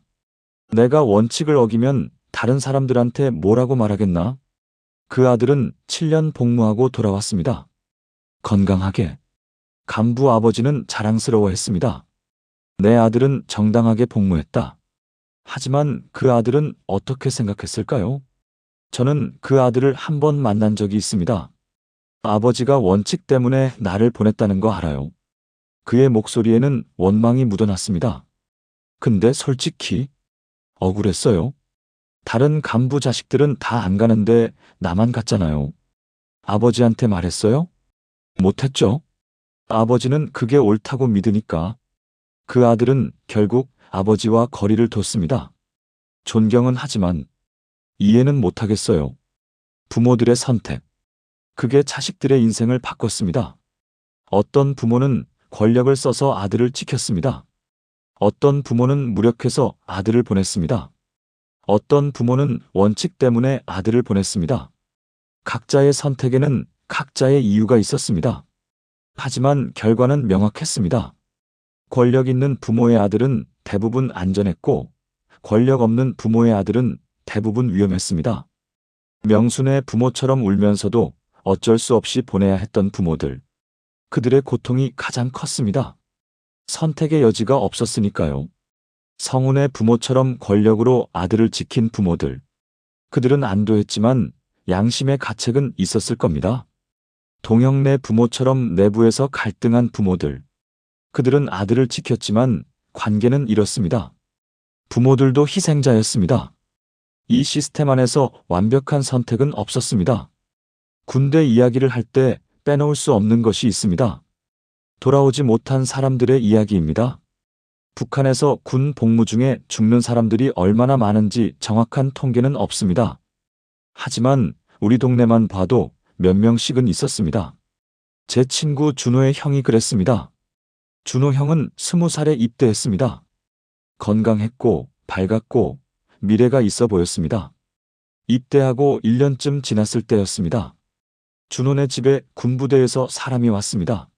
Speaker 2: 내가 원칙을 어기면 다른 사람들한테 뭐라고 말하겠나? 그 아들은 7년 복무하고 돌아왔습니다. 건강하게. 간부 아버지는 자랑스러워했습니다. 내 아들은 정당하게 복무했다. 하지만 그 아들은 어떻게 생각했을까요? 저는 그 아들을 한 번 만난 적이 있습니다. 아버지가 원칙 때문에 나를 보냈다는 거 알아요. 그의 목소리에는 원망이 묻어났습니다. 근데 솔직히 억울했어요. 다른 간부 자식들은 다 안 가는데 나만 갔잖아요. 아버지한테 말했어요? 못했죠. 아버지는 그게 옳다고 믿으니까. 그 아들은 결국 아버지와 거리를 뒀습니다. 존경은 하지만 이해는 못하겠어요. 부모들의 선택. 그게 자식들의 인생을 바꿨습니다. 어떤 부모는 권력을 써서 아들을 지켰습니다. 어떤 부모는 무력해서 아들을 보냈습니다. 어떤 부모는 원칙 때문에 아들을 보냈습니다. 각자의 선택에는 각자의 이유가 있었습니다. 하지만 결과는 명확했습니다. 권력 있는 부모의 아들은 대부분 안전했고, 권력 없는 부모의 아들은 대부분 위험했습니다. 명순의 부모처럼 울면서도 어쩔 수 없이 보내야 했던 부모들. 그들의 고통이 가장 컸습니다. 선택의 여지가 없었으니까요. 성운의 부모처럼 권력으로 아들을 지킨 부모들. 그들은 안도했지만 양심의 가책은 있었을 겁니다. 동혁네 부모처럼 내부에서 갈등한 부모들. 그들은 아들을 지켰지만 관계는 잃었습니다. 부모들도 희생자였습니다. 이 시스템 안에서 완벽한 선택은 없었습니다. 군대 이야기를 할 때 빼놓을 수 없는 것이 있습니다. 돌아오지 못한 사람들의 이야기입니다. 북한에서 군 복무 중에 죽는 사람들이 얼마나 많은지 정확한 통계는 없습니다. 하지만 우리 동네만 봐도 몇 명씩은 있었습니다. 제 친구 준호의 형이 그랬습니다. 준호 형은 20살에 입대했습니다. 건강했고 밝았고 미래가 있어 보였습니다. 입대하고 1년쯤 지났을 때였습니다. 준호네 집에 군부대에서 사람이 왔습니다.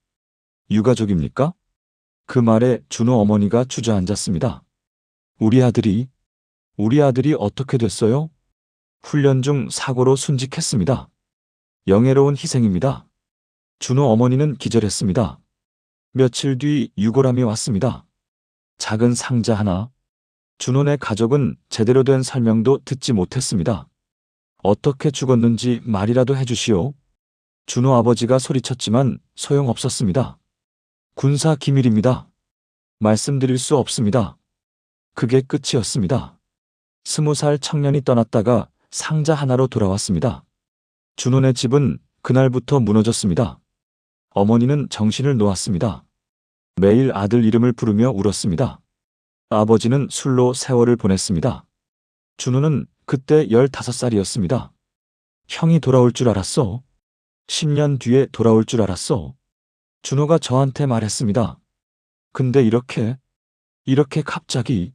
Speaker 2: 유가족입니까? 그 말에 준호 어머니가 주저앉았습니다. 우리 아들이 어떻게 됐어요? 훈련 중 사고로 순직했습니다. 영예로운 희생입니다. 준호 어머니는 기절했습니다. 며칠 뒤 유골함이 왔습니다. 작은 상자 하나. 준호네 가족은 제대로 된 설명도 듣지 못했습니다. 어떻게 죽었는지 말이라도 해주시오. 준호 아버지가 소리쳤지만 소용없었습니다. 군사 기밀입니다. 말씀드릴 수 없습니다. 그게 끝이었습니다. 20살 청년이 떠났다가 상자 하나로 돌아왔습니다. 준호네 집은 그날부터 무너졌습니다. 어머니는 정신을 놓았습니다. 매일 아들 이름을 부르며 울었습니다. 아버지는 술로 세월을 보냈습니다. 준호는 그때 15살이었습니다. 형이 돌아올 줄 알았어. 10년 뒤에 돌아올 줄 알았어. 준호가 저한테 말했습니다. 근데 이렇게 갑자기.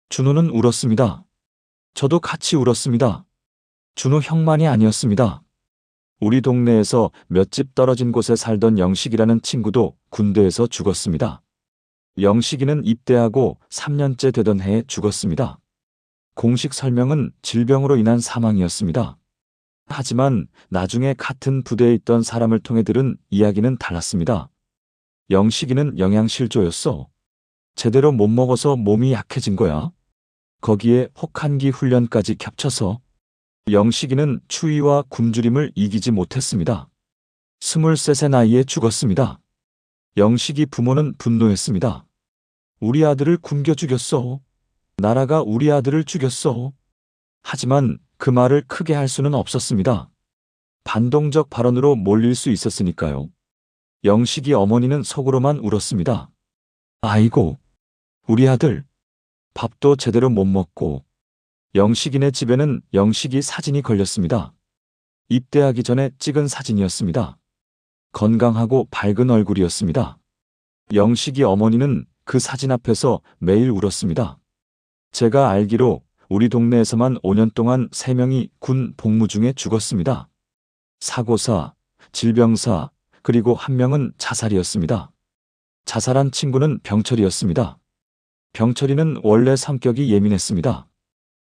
Speaker 2: 준호는 울었습니다. 저도 같이 울었습니다. 준호 형만이 아니었습니다. 우리 동네에서 몇 집 떨어진 곳에 살던 영식이라는 친구도 군대에서 죽었습니다. 영식이는 입대하고 3년째 되던 해에 죽었습니다. 공식 설명은 질병으로 인한 사망이었습니다. 하지만 나중에 같은 부대에 있던 사람을 통해 들은 이야기는 달랐습니다. 영식이는 영양실조였어. 제대로 못 먹어서 몸이 약해진 거야. 거기에 혹한기 훈련까지 겹쳐서 영식이는 추위와 굶주림을 이기지 못했습니다. 23세 나이에 죽었습니다. 영식이 부모는 분노했습니다. 우리 아들을 굶겨 죽였어. 나라가 우리 아들을 죽였어. 하지만 그 말을 크게 할 수는 없었습니다. 반동적 발언으로 몰릴 수 있었으니까요. 영식이 어머니는 속으로만 울었습니다. 아이고, 우리 아들. 밥도 제대로 못 먹고. 영식이네 집에는 영식이 사진이 걸렸습니다. 입대하기 전에 찍은 사진이었습니다. 건강하고 밝은 얼굴이었습니다. 영식이 어머니는 그 사진 앞에서 매일 울었습니다. 제가 알기로 우리 동네에서만 5년 동안 3명이 군 복무 중에 죽었습니다. 사고사, 질병사, 그리고 한 명은 자살이었습니다. 자살한 친구는 병철이었습니다. 병철이는 원래 성격이 예민했습니다.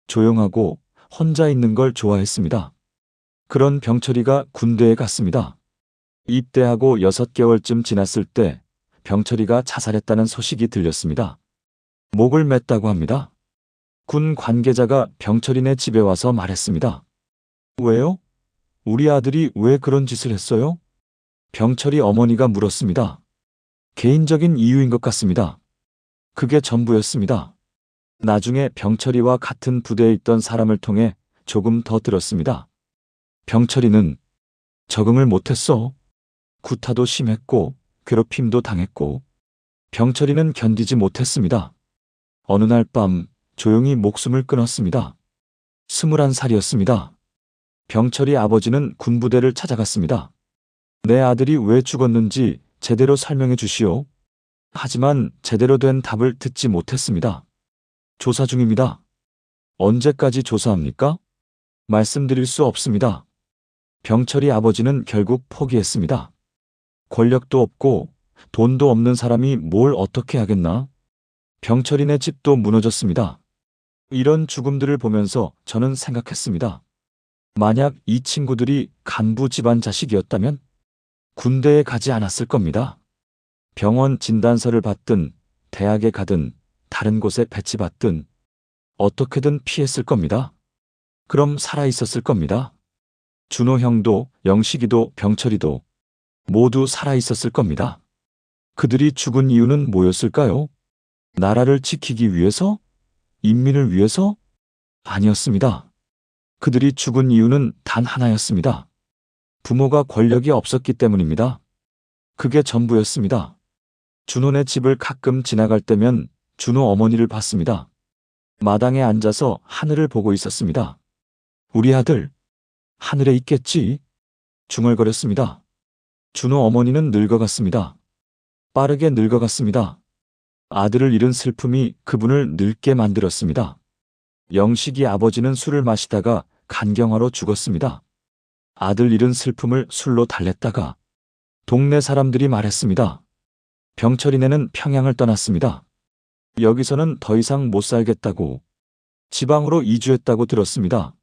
Speaker 2: 조용하고 혼자 있는 걸 좋아했습니다. 그런 병철이가 군대에 갔습니다. 입대하고 6개월쯤 지났을 때 병철이가 자살했다는 소식이 들렸습니다. 목을 맸다고 합니다. 군 관계자가 병철이네 집에 와서 말했습니다. 왜요? 우리 아들이 왜 그런 짓을 했어요? 병철이 어머니가 물었습니다. 개인적인 이유인 것 같습니다. 그게 전부였습니다. 나중에 병철이와 같은 부대에 있던 사람을 통해 조금 더 들었습니다. 병철이는 적응을 못했어. 구타도 심했고 괴롭힘도 당했고 병철이는 견디지 못했습니다. 어느 날 밤 조용히 목숨을 끊었습니다. 21살이었습니다. 병철이 아버지는 군부대를 찾아갔습니다. 내 아들이 왜 죽었는지 제대로 설명해 주시오. 하지만 제대로 된 답을 듣지 못했습니다. 조사 중입니다. 언제까지 조사합니까? 말씀드릴 수 없습니다. 병철이 아버지는 결국 포기했습니다. 권력도 없고 돈도 없는 사람이 뭘 어떻게 하겠나? 병철이네 집도 무너졌습니다. 이런 죽음들을 보면서 저는 생각했습니다. 만약 이 친구들이 간부 집안 자식이었다면 군대에 가지 않았을 겁니다. 병원 진단서를 받든 대학에 가든 다른 곳에 배치받든 어떻게든 피했을 겁니다. 그럼 살아 있었을 겁니다. 준호 형도 영식이도 병철이도 모두 살아 있었을 겁니다. 그들이 죽은 이유는 뭐였을까요? 나라를 지키기 위해서? 인민을 위해서? 아니었습니다. 그들이 죽은 이유는 단 하나였습니다. 부모가 권력이 없었기 때문입니다. 그게 전부였습니다. 준호네 집을 가끔 지나갈 때면 준호 어머니를 봤습니다. 마당에 앉아서 하늘을 보고 있었습니다. 우리 아들, 하늘에 있겠지? 중얼거렸습니다. 준호 어머니는 늙어갔습니다. 빠르게 늙어갔습니다. 아들을 잃은 슬픔이 그분을 늙게 만들었습니다. 영식이 아버지는 술을 마시다가 간경화로 죽었습니다. 아들 잃은 슬픔을 술로 달랬다가 동네 사람들이 말했습니다. 병철이네는 평양을 떠났습니다. 여기서는 더 이상 못 살겠다고 지방으로 이주했다고 들었습니다.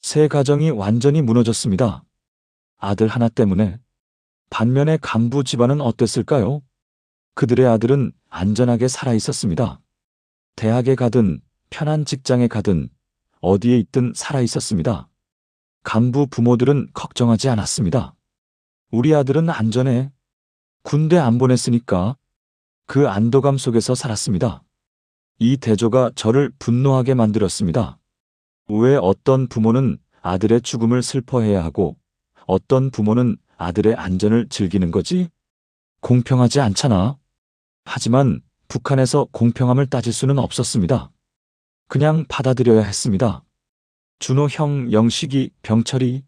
Speaker 2: 새 가정이 완전히 무너졌습니다. 아들 하나 때문에. 반면에 간부 집안은 어땠을까요? 그들의 아들은 안전하게 살아 있었습니다. 대학에 가든 편한 직장에 가든 어디에 있든 살아 있었습니다. 간부 부모들은 걱정하지 않았습니다. 우리 아들은 안전해. 군대 안 보냈으니까. 그 안도감 속에서 살았습니다. 이 대조가 저를 분노하게 만들었습니다. 왜 어떤 부모는 아들의 죽음을 슬퍼해야 하고 어떤 부모는 아들의 안전을 즐기는 거지? 공평하지 않잖아. 하지만 북한에서 공평함을 따질 수는 없었습니다. 그냥 받아들여야 했습니다. 준호 형, 영식이, 병철이,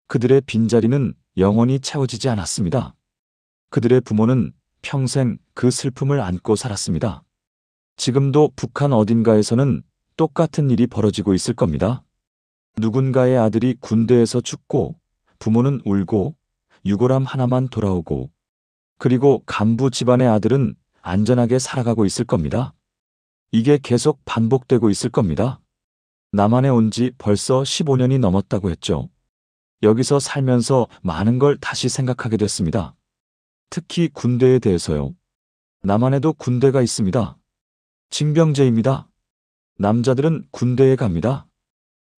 Speaker 2: 그들의 빈자리는 영원히 채워지지 않았습니다. 그들의 부모는 평생 그 슬픔을 안고 살았습니다. 지금도 북한 어딘가에서는 똑같은 일이 벌어지고 있을 겁니다. 누군가의 아들이 군대에서 죽고 부모는 울고 유골함 하나만 돌아오고 그리고 간부 집안의 아들은 안전하게 살아가고 있을 겁니다. 이게 계속 반복되고 있을 겁니다. 남한에 온 지 벌써 15년이 넘었다고 했죠. 여기서 살면서 많은 걸 다시 생각하게 됐습니다. 특히 군대에 대해서요. 남한에도 군대가 있습니다. 징병제입니다. 남자들은 군대에 갑니다.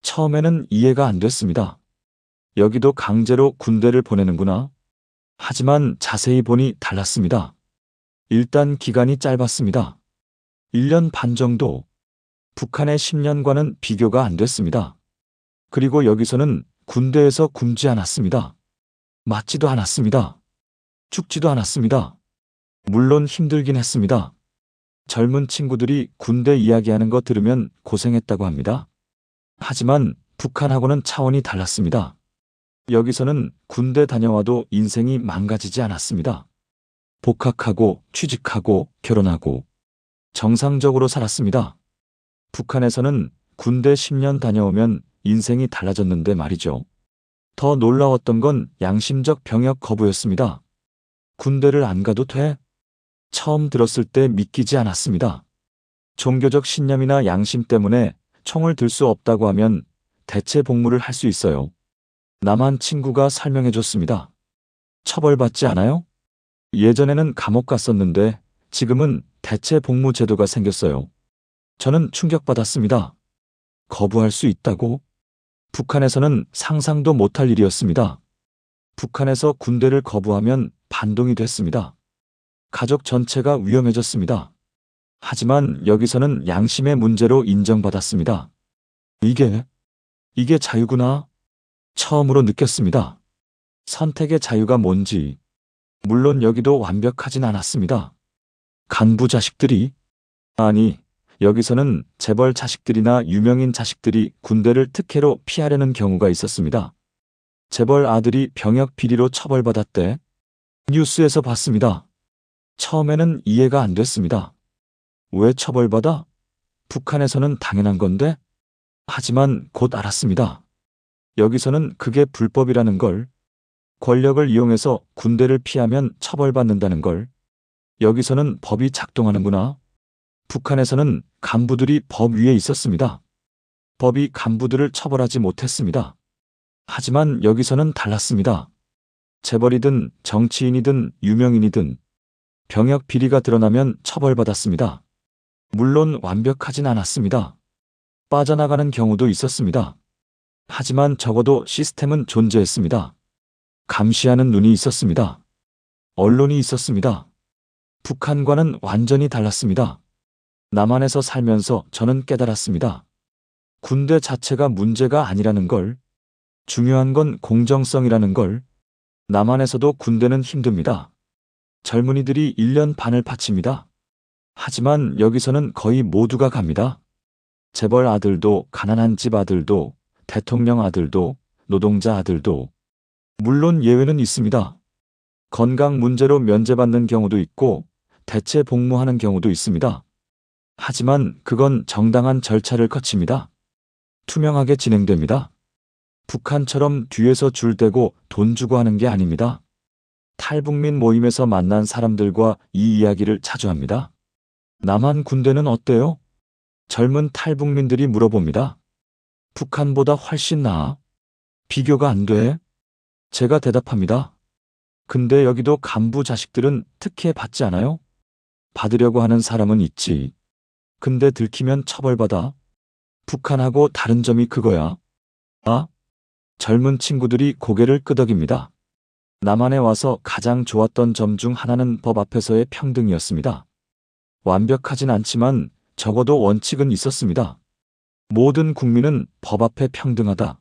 Speaker 2: 처음에는 이해가 안 됐습니다. 여기도 강제로 군대를 보내는구나. 하지만 자세히 보니 달랐습니다. 일단 기간이 짧았습니다. 1년 반 정도. 북한의 10년과는 비교가 안 됐습니다. 그리고 여기서는 군대에서 굶지 않았습니다. 맞지도 않았습니다. 죽지도 않았습니다. 물론 힘들긴 했습니다. 젊은 친구들이 군대 이야기하는 거 들으면 고생했다고 합니다. 하지만 북한하고는 차원이 달랐습니다. 여기서는 군대 다녀와도 인생이 망가지지 않았습니다. 복학하고 취직하고 결혼하고 정상적으로 살았습니다. 북한에서는 군대 10년 다녀오면 인생이 달라졌는데 말이죠. 더 놀라웠던 건 양심적 병역 거부였습니다. 군대를 안 가도 돼? 처음 들었을 때 믿기지 않았습니다. 종교적 신념이나 양심 때문에 총을 들 수 없다고 하면 대체 복무를 할 수 있어요. 남한 친구가 설명해 줬습니다. 처벌받지 않아요? 예전에는 감옥 갔었는데 지금은 대체 복무 제도가 생겼어요. 저는 충격받았습니다. 거부할 수 있다고? 북한에서는 상상도 못할 일이었습니다. 북한에서 군대를 거부하면 반동이 됐습니다. 가족 전체가 위험해졌습니다. 하지만 여기서는 양심의 문제로 인정받았습니다. 이게 자유구나. 처음으로 느꼈습니다. 선택의 자유가 뭔지. 물론 여기도 완벽하진 않았습니다. 간부 자식들이, 아니, 여기서는 재벌 자식들이나 유명인 자식들이 군대를 특혜로 피하려는 경우가 있었습니다. 재벌 아들이 병역 비리로 처벌받았대. 뉴스에서 봤습니다. 처음에는 이해가 안 됐습니다. 왜 처벌받아? 북한에서는 당연한 건데? 하지만 곧 알았습니다. 여기서는 그게 불법이라는 걸, 권력을 이용해서 군대를 피하면 처벌받는다는 걸, 여기서는 법이 작동하는구나. 북한에서는 간부들이 법 위에 있었습니다. 법이 간부들을 처벌하지 못했습니다. 하지만 여기서는 달랐습니다. 재벌이든 정치인이든 유명인이든 병역 비리가 드러나면 처벌받았습니다. 물론 완벽하진 않았습니다. 빠져나가는 경우도 있었습니다. 하지만 적어도 시스템은 존재했습니다. 감시하는 눈이 있었습니다. 언론이 있었습니다. 북한과는 완전히 달랐습니다. 남한에서 살면서 저는 깨달았습니다. 군대 자체가 문제가 아니라는 걸, 중요한 건 공정성이라는 걸. 남한에서도 군대는 힘듭니다. 젊은이들이 1년 반을 바칩니다. 하지만 여기서는 거의 모두가 갑니다. 재벌 아들도, 가난한 집 아들도, 대통령 아들도, 노동자 아들도. 물론 예외는 있습니다. 건강 문제로 면제받는 경우도 있고 대체 복무하는 경우도 있습니다. 하지만 그건 정당한 절차를 거칩니다. 투명하게 진행됩니다. 북한처럼 뒤에서 줄 대고 돈 주고 하는 게 아닙니다. 탈북민 모임에서 만난 사람들과 이 이야기를 자주 합니다. 남한 군대는 어때요? 젊은 탈북민들이 물어봅니다. 북한보다 훨씬 나아? 비교가 안 돼? 제가 대답합니다. 근데 여기도 간부 자식들은 특혜 받지 않아요? 받으려고 하는 사람은 있지. 근데 들키면 처벌받아. 북한하고 다른 점이 그거야. 아? 젊은 친구들이 고개를 끄덕입니다. 남한에 와서 가장 좋았던 점 중 하나는 법 앞에서의 평등이었습니다. 완벽하진 않지만 적어도 원칙은 있었습니다. 모든 국민은 법 앞에 평등하다.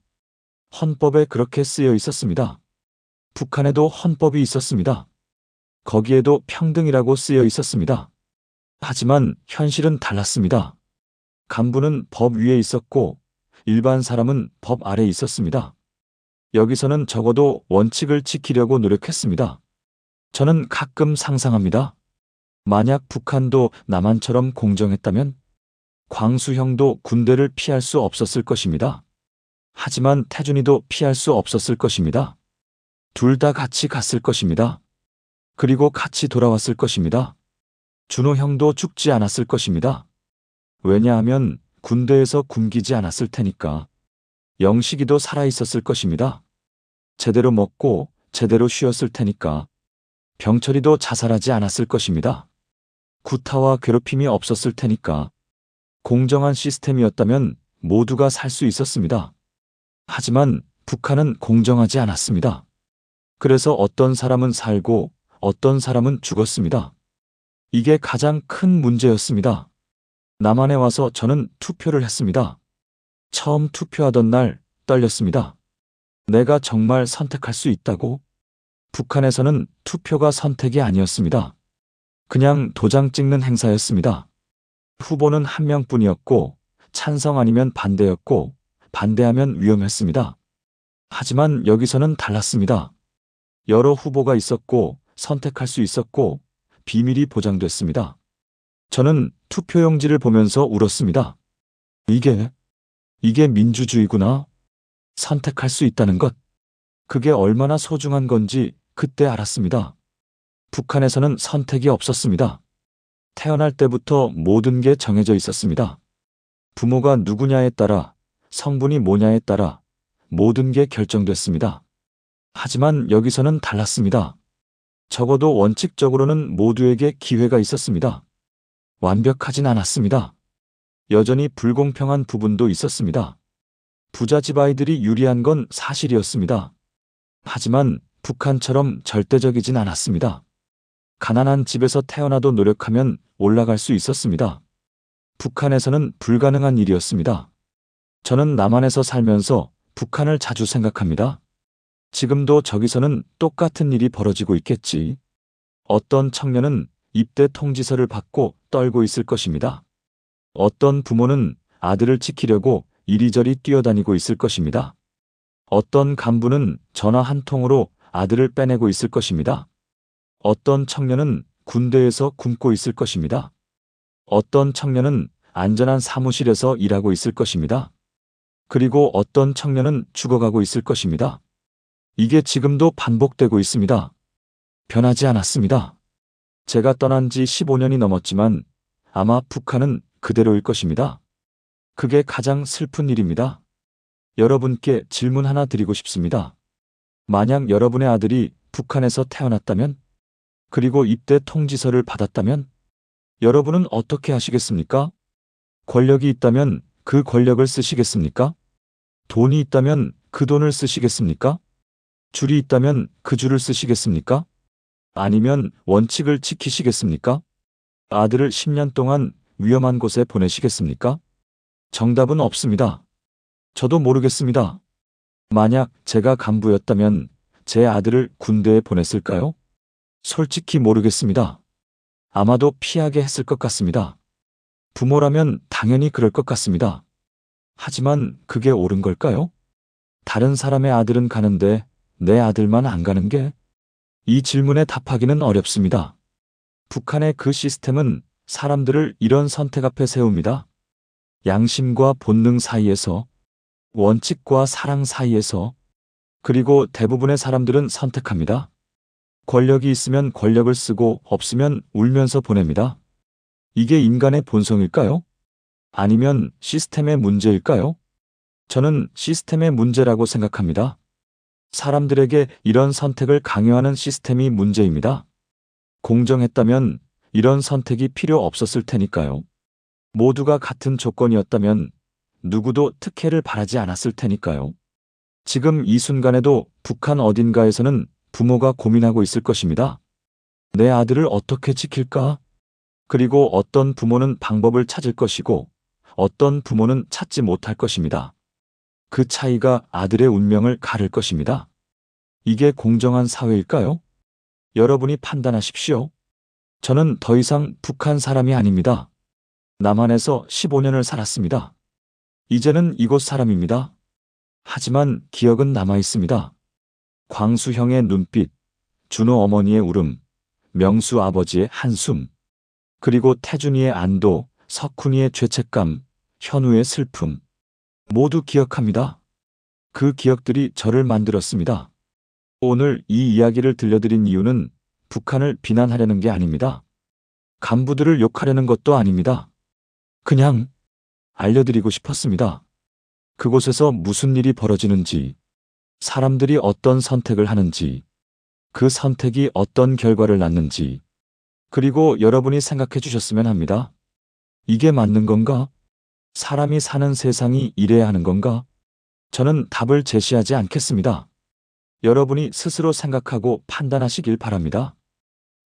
Speaker 2: 헌법에 그렇게 쓰여 있었습니다. 북한에도 헌법이 있었습니다. 거기에도 평등이라고 쓰여 있었습니다. 하지만 현실은 달랐습니다. 간부는 법 위에 있었고 일반 사람은 법 아래에 있었습니다. 여기서는 적어도 원칙을 지키려고 노력했습니다. 저는 가끔 상상합니다. 만약 북한도 남한처럼 공정했다면 광수형도 군대를 피할 수 없었을 것입니다. 하지만 태준이도 피할 수 없었을 것입니다. 둘 다 같이 갔을 것입니다. 그리고 같이 돌아왔을 것입니다. 준호 형도 죽지 않았을 것입니다. 왜냐하면 군대에서 굶기지 않았을 테니까. 영식이도 살아있었을 것입니다. 제대로 먹고 제대로 쉬었을 테니까. 병철이도 자살하지 않았을 것입니다. 구타와 괴롭힘이 없었을 테니까. 공정한 시스템이었다면 모두가 살 수 있었습니다. 하지만 북한은 공정하지 않았습니다. 그래서 어떤 사람은 살고 어떤 사람은 죽었습니다. 이게 가장 큰 문제였습니다. 남한에 와서 저는 투표를 했습니다. 처음 투표하던 날 떨렸습니다. 내가 정말 선택할 수 있다고? 북한에서는 투표가 선택이 아니었습니다. 그냥 도장 찍는 행사였습니다. 후보는 한 명뿐이었고 찬성 아니면 반대였고 반대하면 위험했습니다. 하지만 여기서는 달랐습니다. 여러 후보가 있었고 선택할 수 있었고 비밀이 보장됐습니다. 저는 투표용지를 보면서 울었습니다. 이게 민주주의구나. 선택할 수 있다는 것. 그게 얼마나 소중한 건지 그때 알았습니다. 북한에서는 선택이 없었습니다. 태어날 때부터 모든 게 정해져 있었습니다. 부모가 누구냐에 따라, 성분이 뭐냐에 따라 모든 게 결정됐습니다. 하지만 여기서는 달랐습니다. 적어도 원칙적으로는 모두에게 기회가 있었습니다. 완벽하진 않았습니다. 여전히 불공평한 부분도 있었습니다. 부자 집 아이들이 유리한 건 사실이었습니다. 하지만 북한처럼 절대적이진 않았습니다. 가난한 집에서 태어나도 노력하면 올라갈 수 있었습니다. 북한에서는 불가능한 일이었습니다. 저는 남한에서 살면서 북한을 자주 생각합니다. 지금도 저기서는 똑같은 일이 벌어지고 있겠지. 어떤 청년은 입대 통지서를 받고 떨고 있을 것입니다. 어떤 부모는 아들을 지키려고 이리저리 뛰어다니고 있을 것입니다. 어떤 간부는 전화 한 통으로 아들을 빼내고 있을 것입니다. 어떤 청년은 군대에서 굶고 있을 것입니다. 어떤 청년은 안전한 사무실에서 일하고 있을 것입니다. 그리고 어떤 청년은 죽어가고 있을 것입니다. 이게 지금도 반복되고 있습니다. 변하지 않았습니다. 제가 떠난 지 15년이 넘었지만 아마 북한은 그대로일 것입니다. 그게 가장 슬픈 일입니다. 여러분께 질문 하나 드리고 싶습니다. 만약 여러분의 아들이 북한에서 태어났다면, 그리고 입대 통지서를 받았다면, 여러분은 어떻게 하시겠습니까? 권력이 있다면 그 권력을 쓰시겠습니까? 돈이 있다면 그 돈을 쓰시겠습니까? 줄이 있다면 그 줄을 쓰시겠습니까? 아니면 원칙을 지키시겠습니까? 아들을 10년 동안 위험한 곳에 보내시겠습니까? 정답은 없습니다. 저도 모르겠습니다. 만약 제가 간부였다면 제 아들을 군대에 보냈을까요? 솔직히 모르겠습니다. 아마도 피하게 했을 것 같습니다. 부모라면 당연히 그럴 것 같습니다. 하지만 그게 옳은 걸까요? 다른 사람의 아들은 가는데 내 아들만 안 가는 게? 이 질문에 답하기는 어렵습니다. 북한의 그 시스템은 사람들을 이런 선택 앞에 세웁니다. 양심과 본능 사이에서, 원칙과 사랑 사이에서, 그리고 대부분의 사람들은 선택합니다. 권력이 있으면 권력을 쓰고 없으면 울면서 보냅니다. 이게 인간의 본성일까요? 아니면 시스템의 문제일까요? 저는 시스템의 문제라고 생각합니다. 사람들에게 이런 선택을 강요하는 시스템이 문제입니다. 공정했다면 이런 선택이 필요 없었을 테니까요. 모두가 같은 조건이었다면 누구도 특혜를 바라지 않았을 테니까요. 지금 이 순간에도 북한 어딘가에서는 부모가 고민하고 있을 것입니다. 내 아들을 어떻게 지킬까? 그리고 어떤 부모는 방법을 찾을 것이고 어떤 부모는 찾지 못할 것입니다. 그 차이가 아들의 운명을 가를 것입니다. 이게 공정한 사회일까요? 여러분이 판단하십시오. 저는 더 이상 북한 사람이 아닙니다. 남한에서 15년을 살았습니다. 이제는 이곳 사람입니다. 하지만 기억은 남아 있습니다. 광수 형의 눈빛, 준호 어머니의 울음, 명수 아버지의 한숨, 그리고 태준이의 안도, 석훈이의 죄책감, 현우의 슬픔. 모두 기억합니다. 그 기억들이 저를 만들었습니다. 오늘 이 이야기를 들려드린 이유는 북한을 비난하려는 게 아닙니다. 간부들을 욕하려는 것도 아닙니다. 그냥 알려드리고 싶었습니다. 그곳에서 무슨 일이 벌어지는지, 사람들이 어떤 선택을 하는지, 그 선택이 어떤 결과를 낳는지, 그리고 여러분이 생각해 주셨으면 합니다. 이게 맞는 건가? 사람이 사는 세상이 이래야 하는 건가? 저는 답을 제시하지 않겠습니다. 여러분이 스스로 생각하고 판단하시길 바랍니다.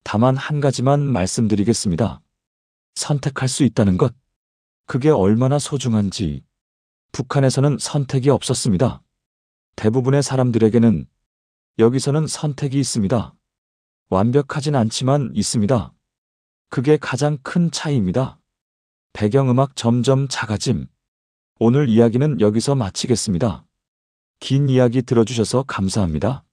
Speaker 2: 다만 한 가지만 말씀드리겠습니다. 선택할 수 있다는 것, 그게 얼마나 소중한지. 북한에서는 선택이 없었습니다. 대부분의 사람들에게는 여기서는 선택이 있습니다. 완벽하진 않지만 있습니다. 그게 가장 큰 차이입니다. 배경음악 점점 작아짐. 오늘 이야기는 여기서 마치겠습니다. 긴 이야기 들어주셔서 감사합니다.